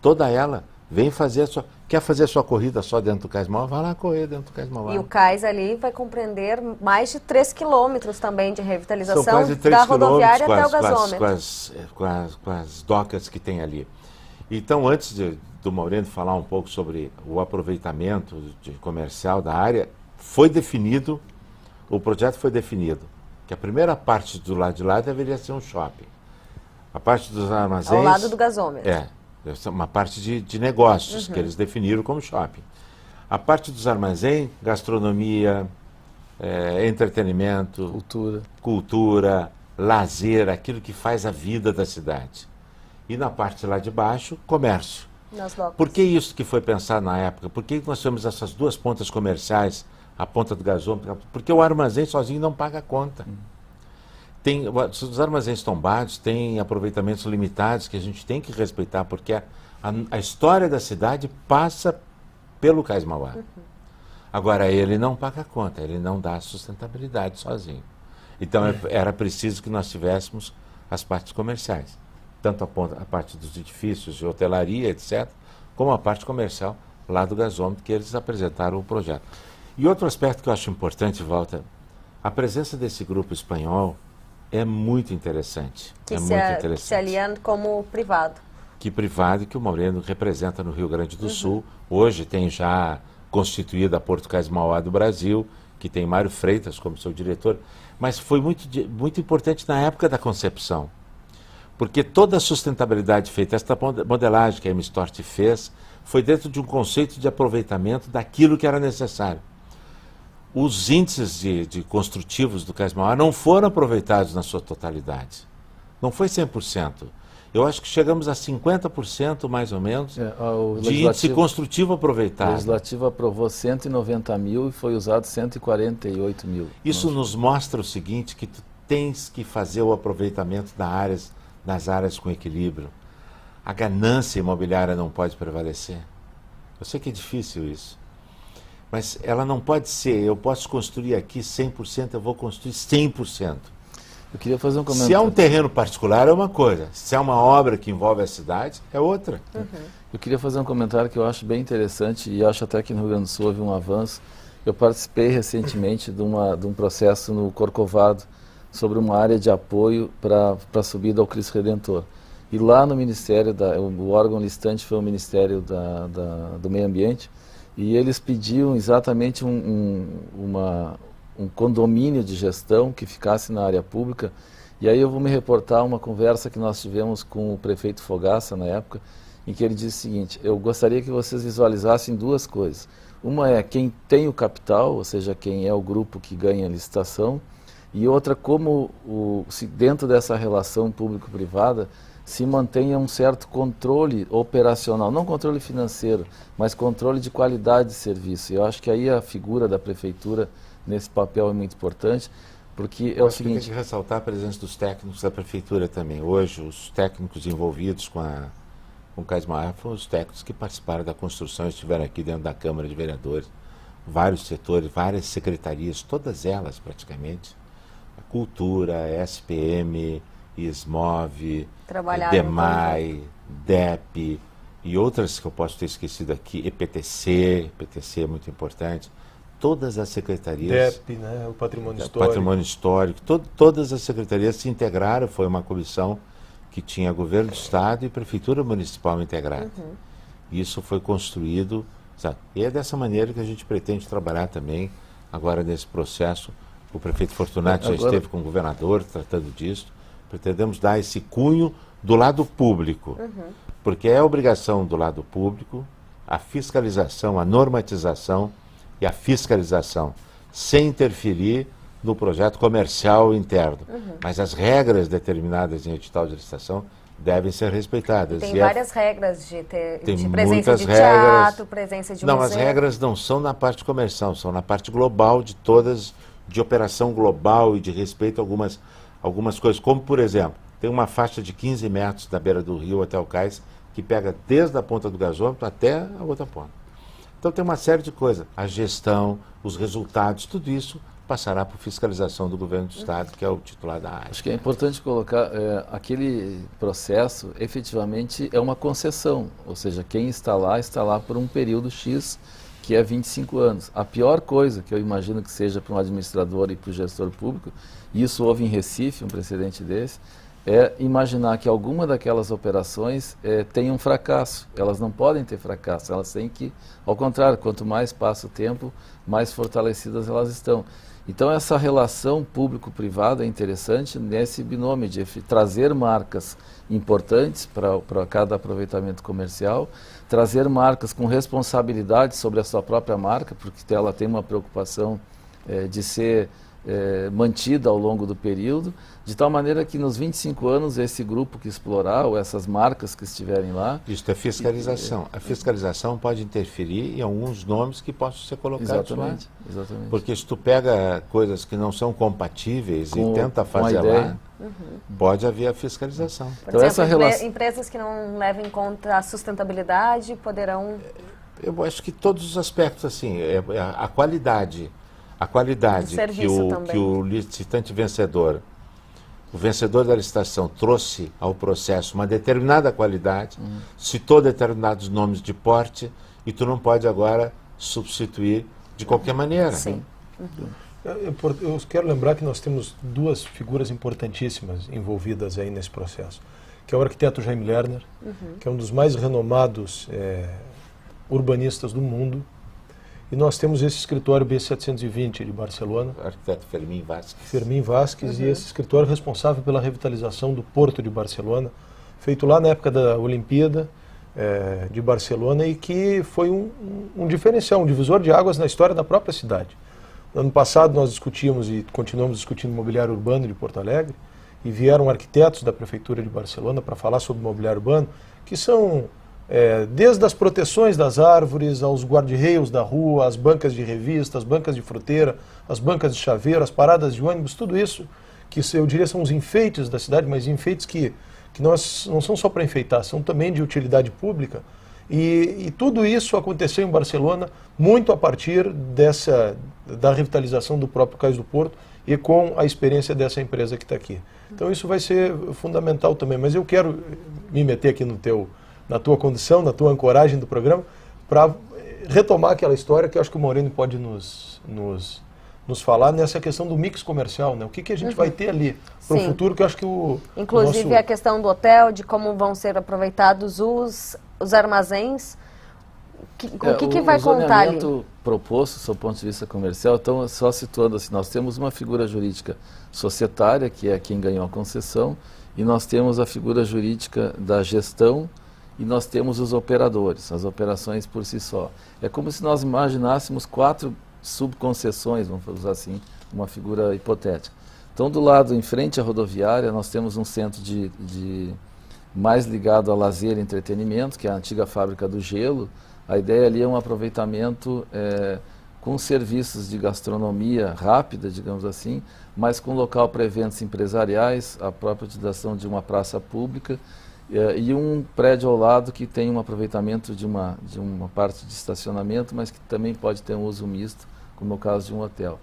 Toda ela. Vem fazer quer fazer sua corrida só dentro do Cais Mauá? Vai lá correr dentro do Cais Mauá. E o cais ali vai compreender mais de 3 quilômetros também de revitalização. São quase 3 da rodoviária até o quilômetros gasômetro. com as docas que tem ali. Então, antes do Maurino falar um pouco sobre o aproveitamento comercial da área, o projeto foi definido, que a primeira parte do lado de lá deveria ser um shopping. A parte dos armazéns... Ao lado do gasômetro. Uma parte de negócios, que eles definiram como shopping. A parte dos armazéns, gastronomia, entretenimento, cultura, lazer, aquilo que faz a vida da cidade. E na parte lá de baixo, comércio. Por que isso que foi pensado na época? Por que nós temos essas duas pontas comerciais, a ponta do gasômetro? Porque o armazém sozinho não paga a conta. Os armazéns tombados têm aproveitamentos limitados que a gente tem que respeitar, porque a história da cidade passa pelo Cais Mauá. Agora, ele não paga a conta, ele não dá sustentabilidade sozinho. Então, era preciso que nós tivéssemos as partes comerciais, tanto a parte dos edifícios de hotelaria, etc., como a parte comercial lá do gasômetro, que eles apresentaram o projeto. E outro aspecto que eu acho importante, Walter, a presença desse grupo espanhol é muito interessante. Que se alia como privado. Que privado, que o Maurino representa no Rio Grande do Sul. Hoje tem já constituída a Porto Cais Mauá do Brasil, que tem Mário Freitas como seu diretor. Mas foi muito importante na época da concepção. Porque toda a sustentabilidade feita, esta modelagem que a M-Stort fez, foi dentro de um conceito de aproveitamento daquilo que era necessário. Os índices de construtivos do Cais Mauá não foram aproveitados na sua totalidade. Não foi 100%. Eu acho que chegamos a 50% mais ou menos de índice construtivo aproveitado. O Legislativo aprovou 190 mil e foi usado 148 mil. Isso nos mostra o seguinte, que tu tens que fazer o aproveitamento das áreas com equilíbrio. A ganância imobiliária não pode prevalecer. Eu sei que é difícil isso. Mas ela não pode ser, eu posso construir aqui 100%, eu vou construir 100%. Eu queria fazer um comentário. Se é um terreno particular é uma coisa, se é uma obra que envolve a cidade, é outra. Eu queria fazer um comentário que eu acho bem interessante e acho até que no Rio Grande do Sul houve um avanço. Eu participei recentemente de um processo no Corcovado sobre uma área de apoio para a subida ao Cristo Redentor. E lá no Ministério, o órgão listante foi o Ministério do Meio Ambiente, e eles pediam exatamente um condomínio de gestão que ficasse na área pública. E aí eu vou me reportar uma conversa que nós tivemos com o prefeito Fogaça na época, em que ele disse o seguinte: eu gostaria que vocês visualizassem duas coisas. Uma é quem tem o capital, ou seja, quem é o grupo que ganha a licitação, E outra, como se dentro dessa relação público-privada se mantenha um certo controle operacional, não controle financeiro, mas controle de qualidade de serviço. Eu acho que aí a figura da prefeitura nesse papel é muito importante, porque é o seguinte... Tem que ressaltar a presença dos técnicos da prefeitura também. Hoje, os técnicos envolvidos com o Cais Mauá foram os técnicos que participaram da construção, estiveram aqui dentro da Câmara de Vereadores, vários setores, várias secretarias, todas elas praticamente, a Cultura, a SPM, ISMOV, DEMAI, DEP e outras que eu posso ter esquecido aqui, EPTC é muito importante, todas as secretarias... DEP, né, o Patrimônio Histórico. Patrimônio Histórico, todas as secretarias se integraram, foi uma comissão que tinha Governo do Estado e Prefeitura Municipal integrada. Isso foi construído, sabe? E é dessa maneira que a gente pretende trabalhar também agora nesse processo. O prefeito Fortunato já esteve com o governador tratando disso. Pretendemos dar esse cunho do lado público, porque é obrigação do lado público a fiscalização, a normatização e a fiscalização, sem interferir no projeto comercial interno. Mas as regras determinadas em edital de licitação devem ser respeitadas. Tem várias regras de presença muitas de regras. teatro, presença de Não, museu. as regras não são na parte comercial, são na parte global de todas, de operação global e de respeito a algumas coisas, como por exemplo, tem uma faixa de 15 metros da beira do rio até o cais, que pega desde a ponta do gasômetro até a outra ponta. Então tem uma série de coisas, a gestão, os resultados, tudo isso passará por fiscalização do Governo do Estado, que é o titular da área. Acho que é importante colocar, aquele processo efetivamente é uma concessão, ou seja, quem está lá por um período X, que é 25 anos. A pior coisa que eu imagino que seja para um administrador e para o gestor público, e isso houve em Recife, um precedente desse, é imaginar que alguma daquelas operações tenha um fracasso. Elas não podem ter fracasso, elas têm que, ao contrário, quanto mais passa o tempo, mais fortalecidas elas estão. Então essa relação público-privada é interessante nesse binômio de trazer marcas importantes para cada aproveitamento comercial, trazer marcas com responsabilidade sobre a sua própria marca, porque ela tem uma preocupação de ser mantida ao longo do período, de tal maneira que nos 25 anos esse grupo que explorar, ou essas marcas que estiverem lá... Isso é fiscalização. A fiscalização pode interferir em alguns nomes que possam ser colocados lá. Exatamente. Porque se tu pega coisas que não são compatíveis e tenta fazer lá, pode haver a fiscalização. Por exemplo, essa relação... empresas que não levem em conta a sustentabilidade poderão... Eu acho que todos os aspectos, assim, a qualidade que o licitante vencedor, o vencedor da licitação trouxe ao processo uma determinada qualidade, citou determinados nomes de porte, e tu não pode agora substituir de qualquer maneira. Sim. Eu quero lembrar que nós temos duas figuras importantíssimas envolvidas aí nesse processo, que é o arquiteto Jaime Lerner, que é um dos mais renomados urbanistas do mundo, e nós temos esse escritório B720 de Barcelona. O arquiteto Fermín Vázquez. Fermín Vázquez, e esse escritório responsável pela revitalização do Porto de Barcelona, feito lá na época da Olimpíada de Barcelona, e que foi um diferencial, um divisor de águas na história da própria cidade. No ano passado nós discutimos e continuamos discutindo mobiliário urbano de Porto Alegre, e vieram arquitetos da Prefeitura de Barcelona para falar sobre mobiliário urbano, que são... desde as proteções das árvores, aos guarda-reios da rua, as bancas de revista, as bancas de fruteira, as bancas de chaveiro, as paradas de ônibus, tudo isso, que eu diria são os enfeites da cidade, mas enfeites que não são só para enfeitar, são também de utilidade pública. E tudo isso aconteceu em Barcelona muito a partir da revitalização do próprio Cais do Porto e com a experiência dessa empresa que está aqui. Então isso vai ser fundamental também, mas eu quero me meter aqui na tua condição, na tua ancoragem do programa, para retomar aquela história que eu acho que o Moreno pode nos falar nessa questão do mix comercial, né? O que a gente vai ter ali para o futuro, que eu acho que Inclusive a questão do hotel, de como vão ser aproveitados os armazéns, o que vai contar ali? O zoneamento proposto, do seu ponto de vista comercial, então, só situando assim, nós temos uma figura jurídica societária, que é quem ganhou a concessão, e nós temos a figura jurídica da gestão, e nós temos os operadores, as operações por si só. É como se nós imaginássemos 4 subconcessões, vamos usar assim, uma figura hipotética. Então, do lado, em frente à rodoviária, nós temos um centro mais ligado a lazer e entretenimento, que é a antiga fábrica do gelo. A ideia ali é um aproveitamento com serviços de gastronomia rápida, digamos assim, mas com local para eventos empresariais, a própria utilização de uma praça pública e um prédio ao lado que tem um aproveitamento de uma parte de estacionamento, mas que também pode ter um uso misto, como no caso de um hotel.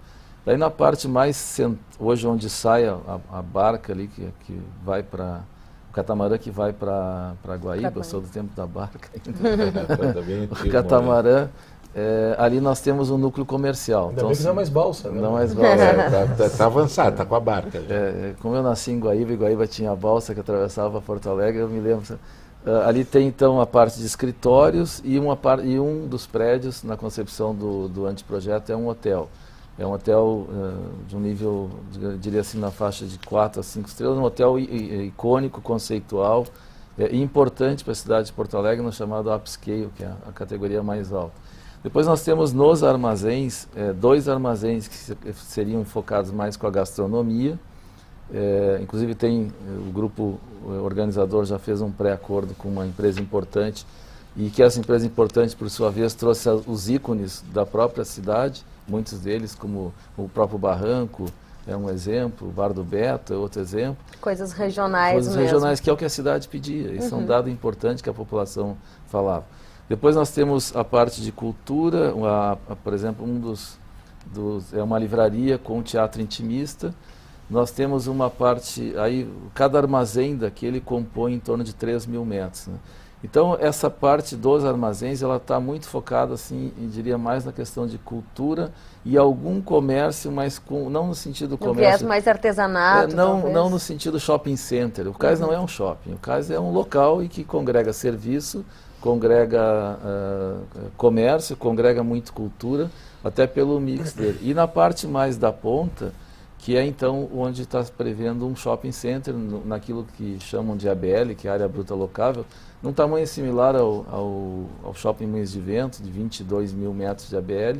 Daí na parte mais, hoje onde sai a barca ali, que vai para... O catamarã que vai para Guaíba, eu sou do tempo da barca. O catamarã, ali nós temos um núcleo comercial. Ainda bem que não é mais balsa, né? Não é mais balsa. Está avançado, está com a barca. Como eu nasci em Guaíba, e Guaíba tinha a balsa que atravessava Porto Alegre, eu me lembro. Ali tem então a parte de escritórios e um dos prédios na concepção do anteprojeto é um hotel. É um hotel de um nível, diria assim, na faixa de 4 a 5 estrelas, um hotel icônico, conceitual e importante para a cidade de Porto Alegre, no chamado upscale, que é a categoria mais alta. Depois nós temos nos armazéns, 2 armazéns que seriam focados mais com a gastronomia. Inclusive o grupo organizador já fez um pré-acordo com uma empresa importante, e que essa empresa importante, por sua vez, trouxe os ícones da própria cidade, muitos deles, como o próprio Barranco, é um exemplo, o Bar do Beto é outro exemplo. Coisas regionais Coisas mesmo. regionais, que é o que a cidade pedia. Isso é um dado importante que a população falava. Depois nós temos a parte de cultura, por exemplo, é uma livraria com um teatro intimista. Nós temos uma parte, aí cada armazém daquele compõe em torno de 3.000 metros, né? Então, essa parte dos armazéns, ela está muito focada, assim, eu diria, mais na questão de cultura e algum comércio, mas não no sentido comércio... viés mais artesanato, não no sentido shopping center. O Cais não é um shopping, o Cais é um local em que congrega serviço, congrega comércio, congrega muito cultura, até pelo mix dele. E na parte mais da ponta, que é então onde está prevendo um shopping center, naquilo que chamam de ABL, que é a área bruta locável, num tamanho similar ao shopping Moinhos de Vento, de 22.000 metros de ABL.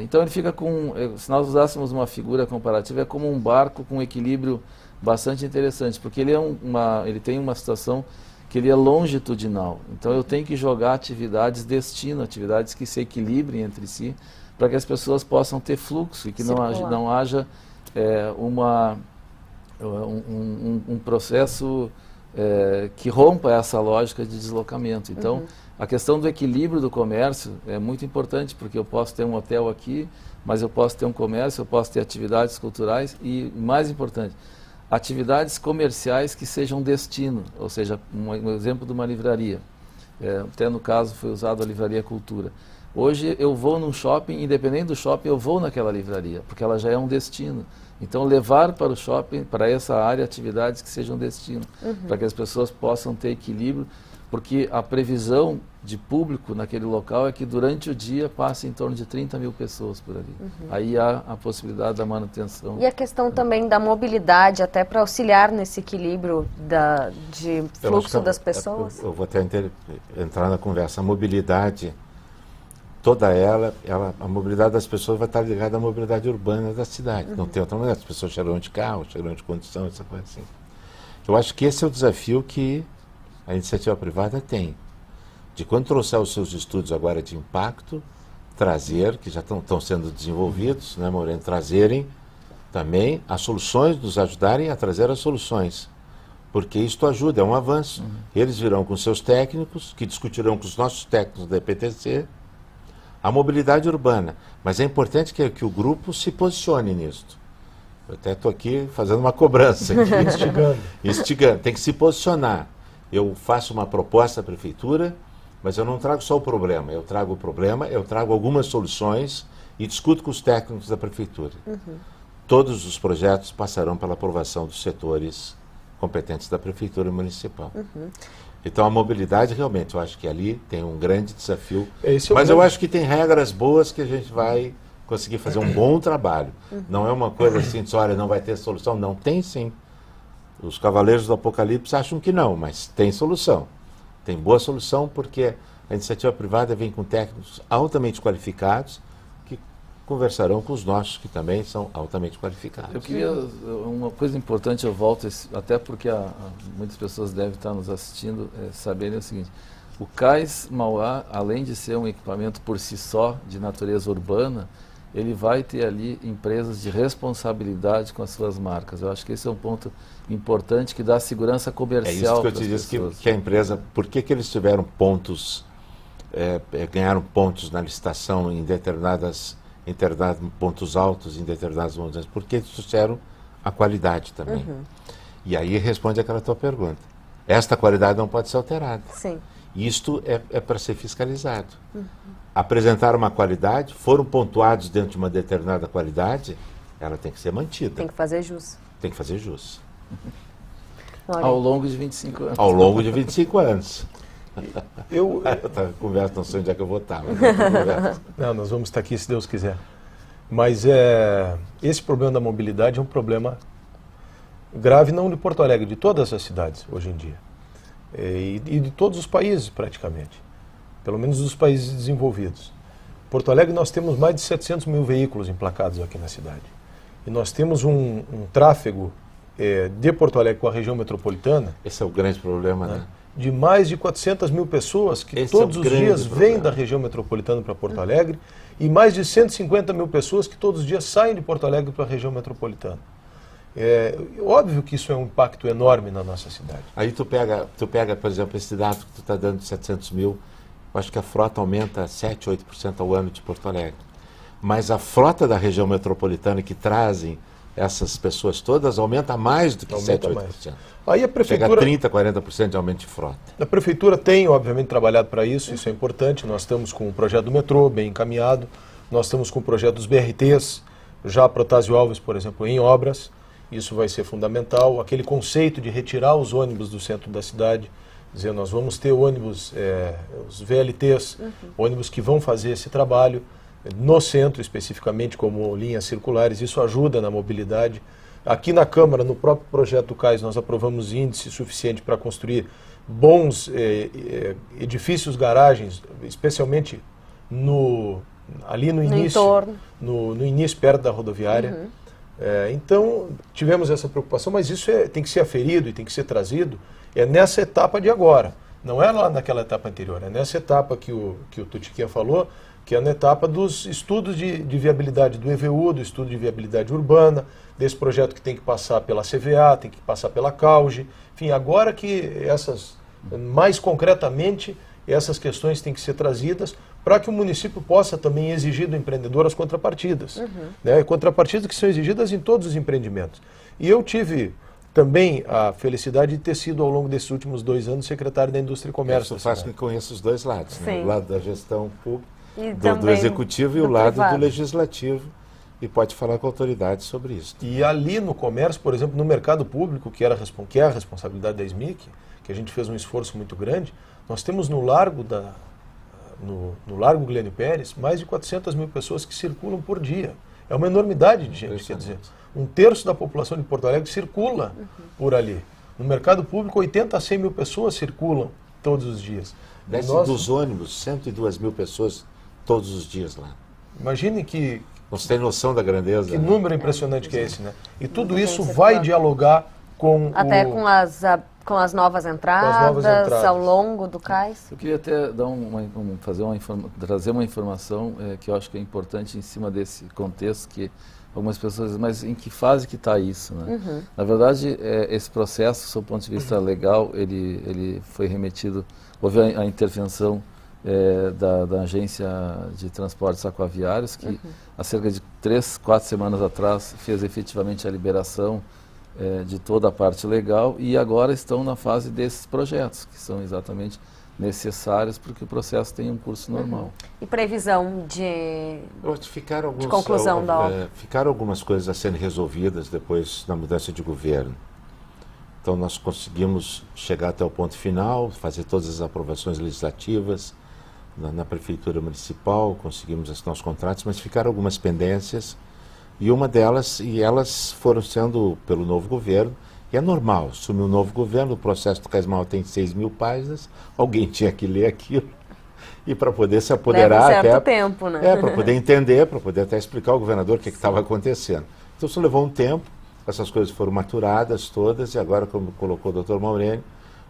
Então ele fica com, se nós usássemos uma figura comparativa, é como um barco com um equilíbrio bastante interessante, porque ele tem uma situação que ele é longitudinal. Então eu tenho que jogar atividades destino, atividades que se equilibrem entre si, para que as pessoas possam ter fluxo e que não haja um processo que rompa essa lógica de deslocamento. Então, a questão do equilíbrio do comércio é muito importante, porque eu posso ter um hotel aqui, mas eu posso ter um comércio, eu posso ter atividades culturais e, mais importante, atividades comerciais que sejam destino, ou seja, um exemplo de uma livraria. Até no caso foi usado a Livraria Cultura. Hoje eu vou num shopping, independente do shopping, eu vou naquela livraria, porque ela já é um destino. Então, levar para o shopping, para essa área, atividades que sejam destino, para que as pessoas possam ter equilíbrio, porque a previsão de público naquele local é que durante o dia passe em torno de 30.000 pessoas por ali. Aí há a possibilidade da manutenção. E a questão também da mobilidade, até para auxiliar nesse equilíbrio de fluxo das pessoas? Eu vou até entrar na conversa. A mobilidade, toda a mobilidade das pessoas vai estar ligada à mobilidade urbana da cidade. Não tem outra maneira. As pessoas chegam de carro, chegam de condução, essa coisa assim. Eu acho que esse é o desafio que a iniciativa privada tem. De quando trouxer os seus estudos agora de impacto, trazer, que já estão sendo desenvolvidos, né, Moreno, trazerem também as soluções, nos ajudarem a trazer as soluções. Porque isto ajuda, é um avanço. Eles virão com seus técnicos, que discutirão com os nossos técnicos da EPTC, a mobilidade urbana. Mas é importante que o grupo se posicione nisto. Eu até estou aqui fazendo uma cobrança. Instigando. Tem que se posicionar. Eu faço uma proposta à prefeitura, mas eu não trago só o problema. Eu trago o problema, eu trago algumas soluções e discuto com os técnicos da prefeitura. Todos os projetos passarão pela aprovação dos setores competentes da prefeitura municipal. Então a mobilidade realmente, eu acho que ali tem um grande desafio, mas eu acho que tem regras boas que a gente vai conseguir fazer um bom trabalho. Não é uma coisa assim, olha, não vai ter solução. Não, tem sim. Os cavaleiros do Apocalipse acham que não, mas tem solução. Tem boa solução porque a iniciativa privada vem com técnicos altamente qualificados que conversarão com os nossos, que também são altamente qualificados. Eu queria, uma coisa importante, eu volto, até porque muitas pessoas devem estar nos assistindo, saberem o seguinte: o Cais Mauá, além de ser um equipamento por si só, de natureza urbana, ele vai ter ali empresas de responsabilidade com as suas marcas. Eu acho que esse é um ponto importante que dá segurança comercial. É isso que eu te disse, que a empresa, por que eles tiveram pontos, ganharam pontos na licitação em determinados pontos altos, em determinados momentos? Porque eles trouxeram a qualidade também. E aí responde aquela tua pergunta. Esta qualidade não pode ser alterada. Sim. Isto é para ser fiscalizado. Apresentaram uma qualidade, foram pontuados dentro de uma determinada qualidade, ela tem que ser mantida. Tem que fazer jus. Tem que fazer jus. Ao longo de 25 anos. Ao longo de 25 anos. Eu conversa, não sei onde é que eu vou estar. Não, nós vamos estar aqui se Deus quiser. Mas esse problema da mobilidade é um problema grave, não de Porto Alegre, de todas as cidades hoje em dia. E de todos os países praticamente, pelo menos dos países desenvolvidos. Porto Alegre nós temos mais de 700 mil veículos emplacados aqui na cidade. E nós temos um tráfego de Porto Alegre com a região metropolitana. Esse é o grande problema, né? De mais de 400 mil pessoas que todos os dias vêm da região metropolitana para Porto Alegre e mais de 150 mil pessoas que todos os dias saem de Porto Alegre para a região metropolitana. É óbvio que isso é um impacto enorme na nossa cidade. Aí tu pega, por exemplo, esse dado que tu está dando de 700 mil, eu acho que a frota aumenta 7, 8% ao ano de Porto Alegre. Mas a frota da região metropolitana que trazem essas pessoas todas aumenta mais do que 7, 8%. Aí a prefeitura... Chega a 30, 40% de aumento de frota. A prefeitura tem, obviamente, trabalhado para isso, isso é importante. Nós estamos com o projeto do metrô bem encaminhado, nós estamos com o projeto dos BRTs, já Protásio Alves, por exemplo, em obras. Isso vai ser fundamental. Aquele conceito de retirar os ônibus do centro da cidade, dizer, nós vamos ter ônibus, os VLTs, ônibus que vão fazer esse trabalho no centro, especificamente como linhas circulares. Isso ajuda na mobilidade. Aqui na Câmara, no próprio projeto do Cais, nós aprovamos índice suficiente para construir bons edifícios, garagens, especialmente ali no início, no início, perto da rodoviária. Então, tivemos essa preocupação, mas isso tem que ser aferido e tem que ser trazido nessa etapa de agora. Não é lá naquela etapa anterior, é nessa etapa que o Tutiquinha falou, que é na etapa dos estudos de viabilidade do EVU, do estudo de viabilidade urbana, desse projeto que tem que passar pela CVA, tem que passar pela CAUGE. Enfim, agora que mais concretamente, essas questões têm que ser trazidas para que o município possa também exigir do empreendedor as contrapartidas. Contrapartidas que são exigidas em todos os empreendimentos. E eu tive também a felicidade de ter sido, ao longo desses últimos 2 anos, secretário da Indústria e Comércio. Isso faz com que conheça os dois lados, né? O lado da gestão pública, do executivo e o lado do legislativo. E pode falar com a autoridade sobre isso. E ali no comércio, por exemplo, no mercado público, que é a responsabilidade da SMIC, que a gente fez um esforço muito grande, nós temos no Largo Glênio Pérez, mais de 400 mil pessoas que circulam por dia. É uma enormidade de gente, quer dizer, 1/3 da população de Porto Alegre circula por ali. No mercado público, 80 a 100 mil pessoas circulam todos os dias. Dos ônibus, 102 mil pessoas todos os dias lá. Imagine que... Você tem noção da grandeza? Que número impressionante que é esse, né? E tudo isso vai dialogar com com as novas entradas, ao longo do Cais. Eu queria até trazer uma informação que eu acho que é importante em cima desse contexto, que algumas pessoas dizem, mas em que fase que está isso, né? Na verdade, esse processo, do ponto de vista legal, ele foi remetido, houve a intervenção da Agência de Transportes Aquaviários, que há cerca de 3, 4 semanas atrás fez efetivamente a liberação de toda a parte legal, e agora estão na fase desses projetos, que são exatamente necessários para que o processo tenha um curso normal. E previsão de conclusão da obra? Ficaram algumas coisas a serem resolvidas depois da mudança de governo. Então nós conseguimos chegar até o ponto final, fazer todas as aprovações legislativas na Prefeitura Municipal, conseguimos assinar os contratos, mas ficaram algumas pendências. E uma delas, elas foram sendo pelo novo governo, e é normal, assumiu o novo governo, o processo do Cais Mauá tem 6.000 páginas, alguém tinha que ler aquilo, e para poder se apoderar Leva um certo até tempo, né? para poder entender, para poder até explicar ao governador o que estava acontecendo. Então isso levou um tempo, essas coisas foram maturadas todas, e agora, como colocou o Dr. Maurênio,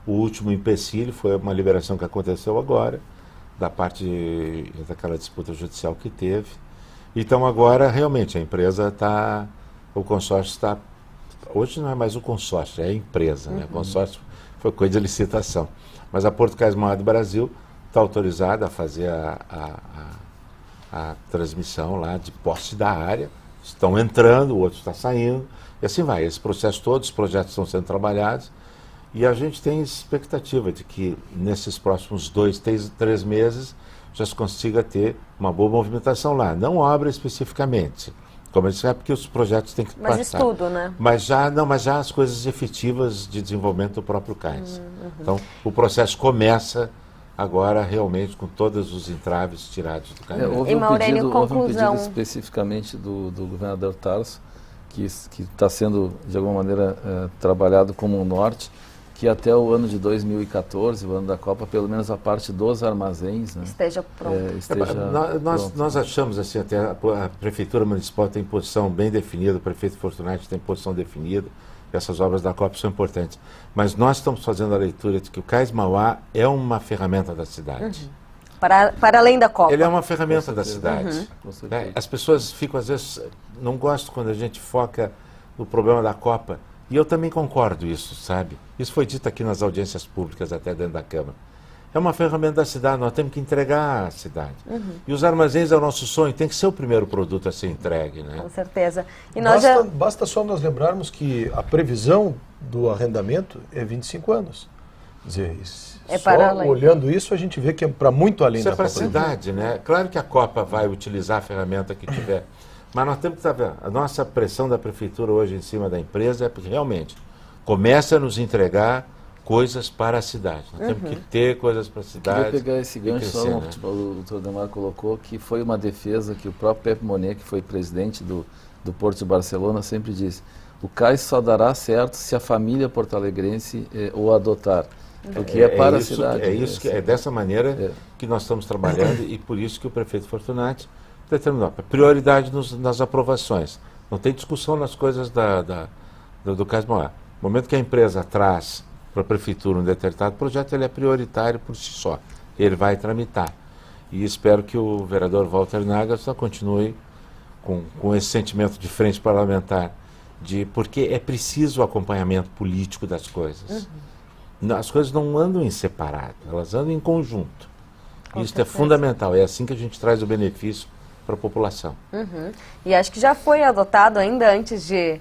o último empecilho foi uma liberação que aconteceu agora, da parte daquela disputa judicial que teve. Então agora realmente a empresa está, o consórcio está, hoje não é mais o consórcio, é a empresa, né? O consórcio foi coisa de licitação. Mas a Porto Cais Mauá do Brasil está autorizada a fazer a transmissão lá de posse da área, estão entrando, o outro está saindo, e assim vai. Esse processo todo, os projetos estão sendo trabalhados, e a gente tem expectativa de que nesses próximos 2, 3 meses já se consiga ter uma boa movimentação lá. Não obra especificamente, como eu disse, é porque os projetos têm que passar. Mas estudo, né? Mas já as coisas efetivas de desenvolvimento do próprio cais. Então, o processo começa agora realmente com todos os entraves tirados do caminho. Houve um pedido especificamente do governador Tarso, que está sendo, de alguma maneira, trabalhado como um norte, que até o ano de 2014, o ano da Copa, pelo menos a parte dos armazéns, né, esteja pronto. Nós achamos assim, até a Prefeitura Municipal tem posição bem definida, o prefeito Fortunati tem posição definida, essas obras da Copa são importantes. Mas nós estamos fazendo a leitura de que o Cais Mauá é uma ferramenta da cidade. Para além da Copa. Ele é uma ferramenta da cidade. As pessoas ficam, às vezes, não gostam quando a gente foca no problema da Copa. E eu também concordo isso, sabe? Isso foi dito aqui nas audiências públicas, até dentro da Câmara. É uma ferramenta da cidade, nós temos que entregar a cidade. E os armazéns é o nosso sonho, tem que ser o primeiro produto a ser entregue, né? Com certeza. E basta só nós lembrarmos que a previsão do arrendamento é 25 anos. Quer dizer, só olhando isso, a gente vê que é para muito além da Copa. Isso é para a cidade, né? Claro que a Copa vai utilizar a ferramenta que tiver, mas nós temos que saber, a nossa pressão da Prefeitura hoje em cima da empresa é porque realmente começa a nos entregar coisas para a cidade. Nós temos que ter coisas para a cidade. Eu vou pegar esse gancho, só o Dr. Ademar colocou, que foi uma defesa que o próprio Pepe Monet, que foi presidente do Porto de Barcelona, sempre disse: o cais só dará certo se a família porto-alegrense o adotar. Porque é para a cidade. É dessa maneira que nós estamos trabalhando, e por isso que o prefeito Fortunati determinou prioridade nas aprovações. Não tem discussão nas coisas do Cais Mauá. No momento que a empresa traz para a prefeitura um determinado projeto, ele é prioritário por si só. Ele vai tramitar. E espero que o vereador Walter Nagas continue com esse sentimento de frente parlamentar, porque é preciso o acompanhamento político das coisas. As coisas não andam em separado, elas andam em conjunto. Isso é fundamental, é assim que a gente traz o benefício para a população. E acho que já foi adotado ainda antes de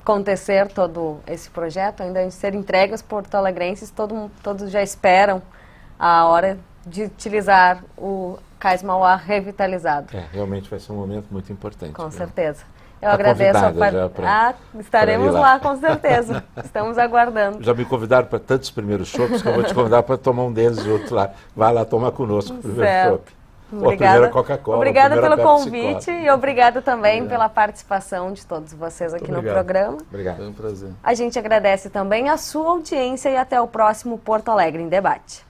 acontecer todo esse projeto, ainda antes de ser entregue aos porto-alegrenses, todos já esperam a hora de utilizar o Cais Mauá revitalizado. Realmente vai ser um momento muito importante. Com certeza. Eu agradeço estaremos lá, com certeza. Estamos aguardando. Já me convidaram para tantos primeiros chopps que eu vou te convidar para tomar um deles e outro lá. Vai lá tomar conosco o primeiro chopp. Ou a primeira Coca-Cola. Obrigada pelo convite e obrigada também pela participação de todos vocês aqui no programa. Obrigado. Foi um prazer. A gente agradece também a sua audiência e até o próximo Porto Alegre em Debate.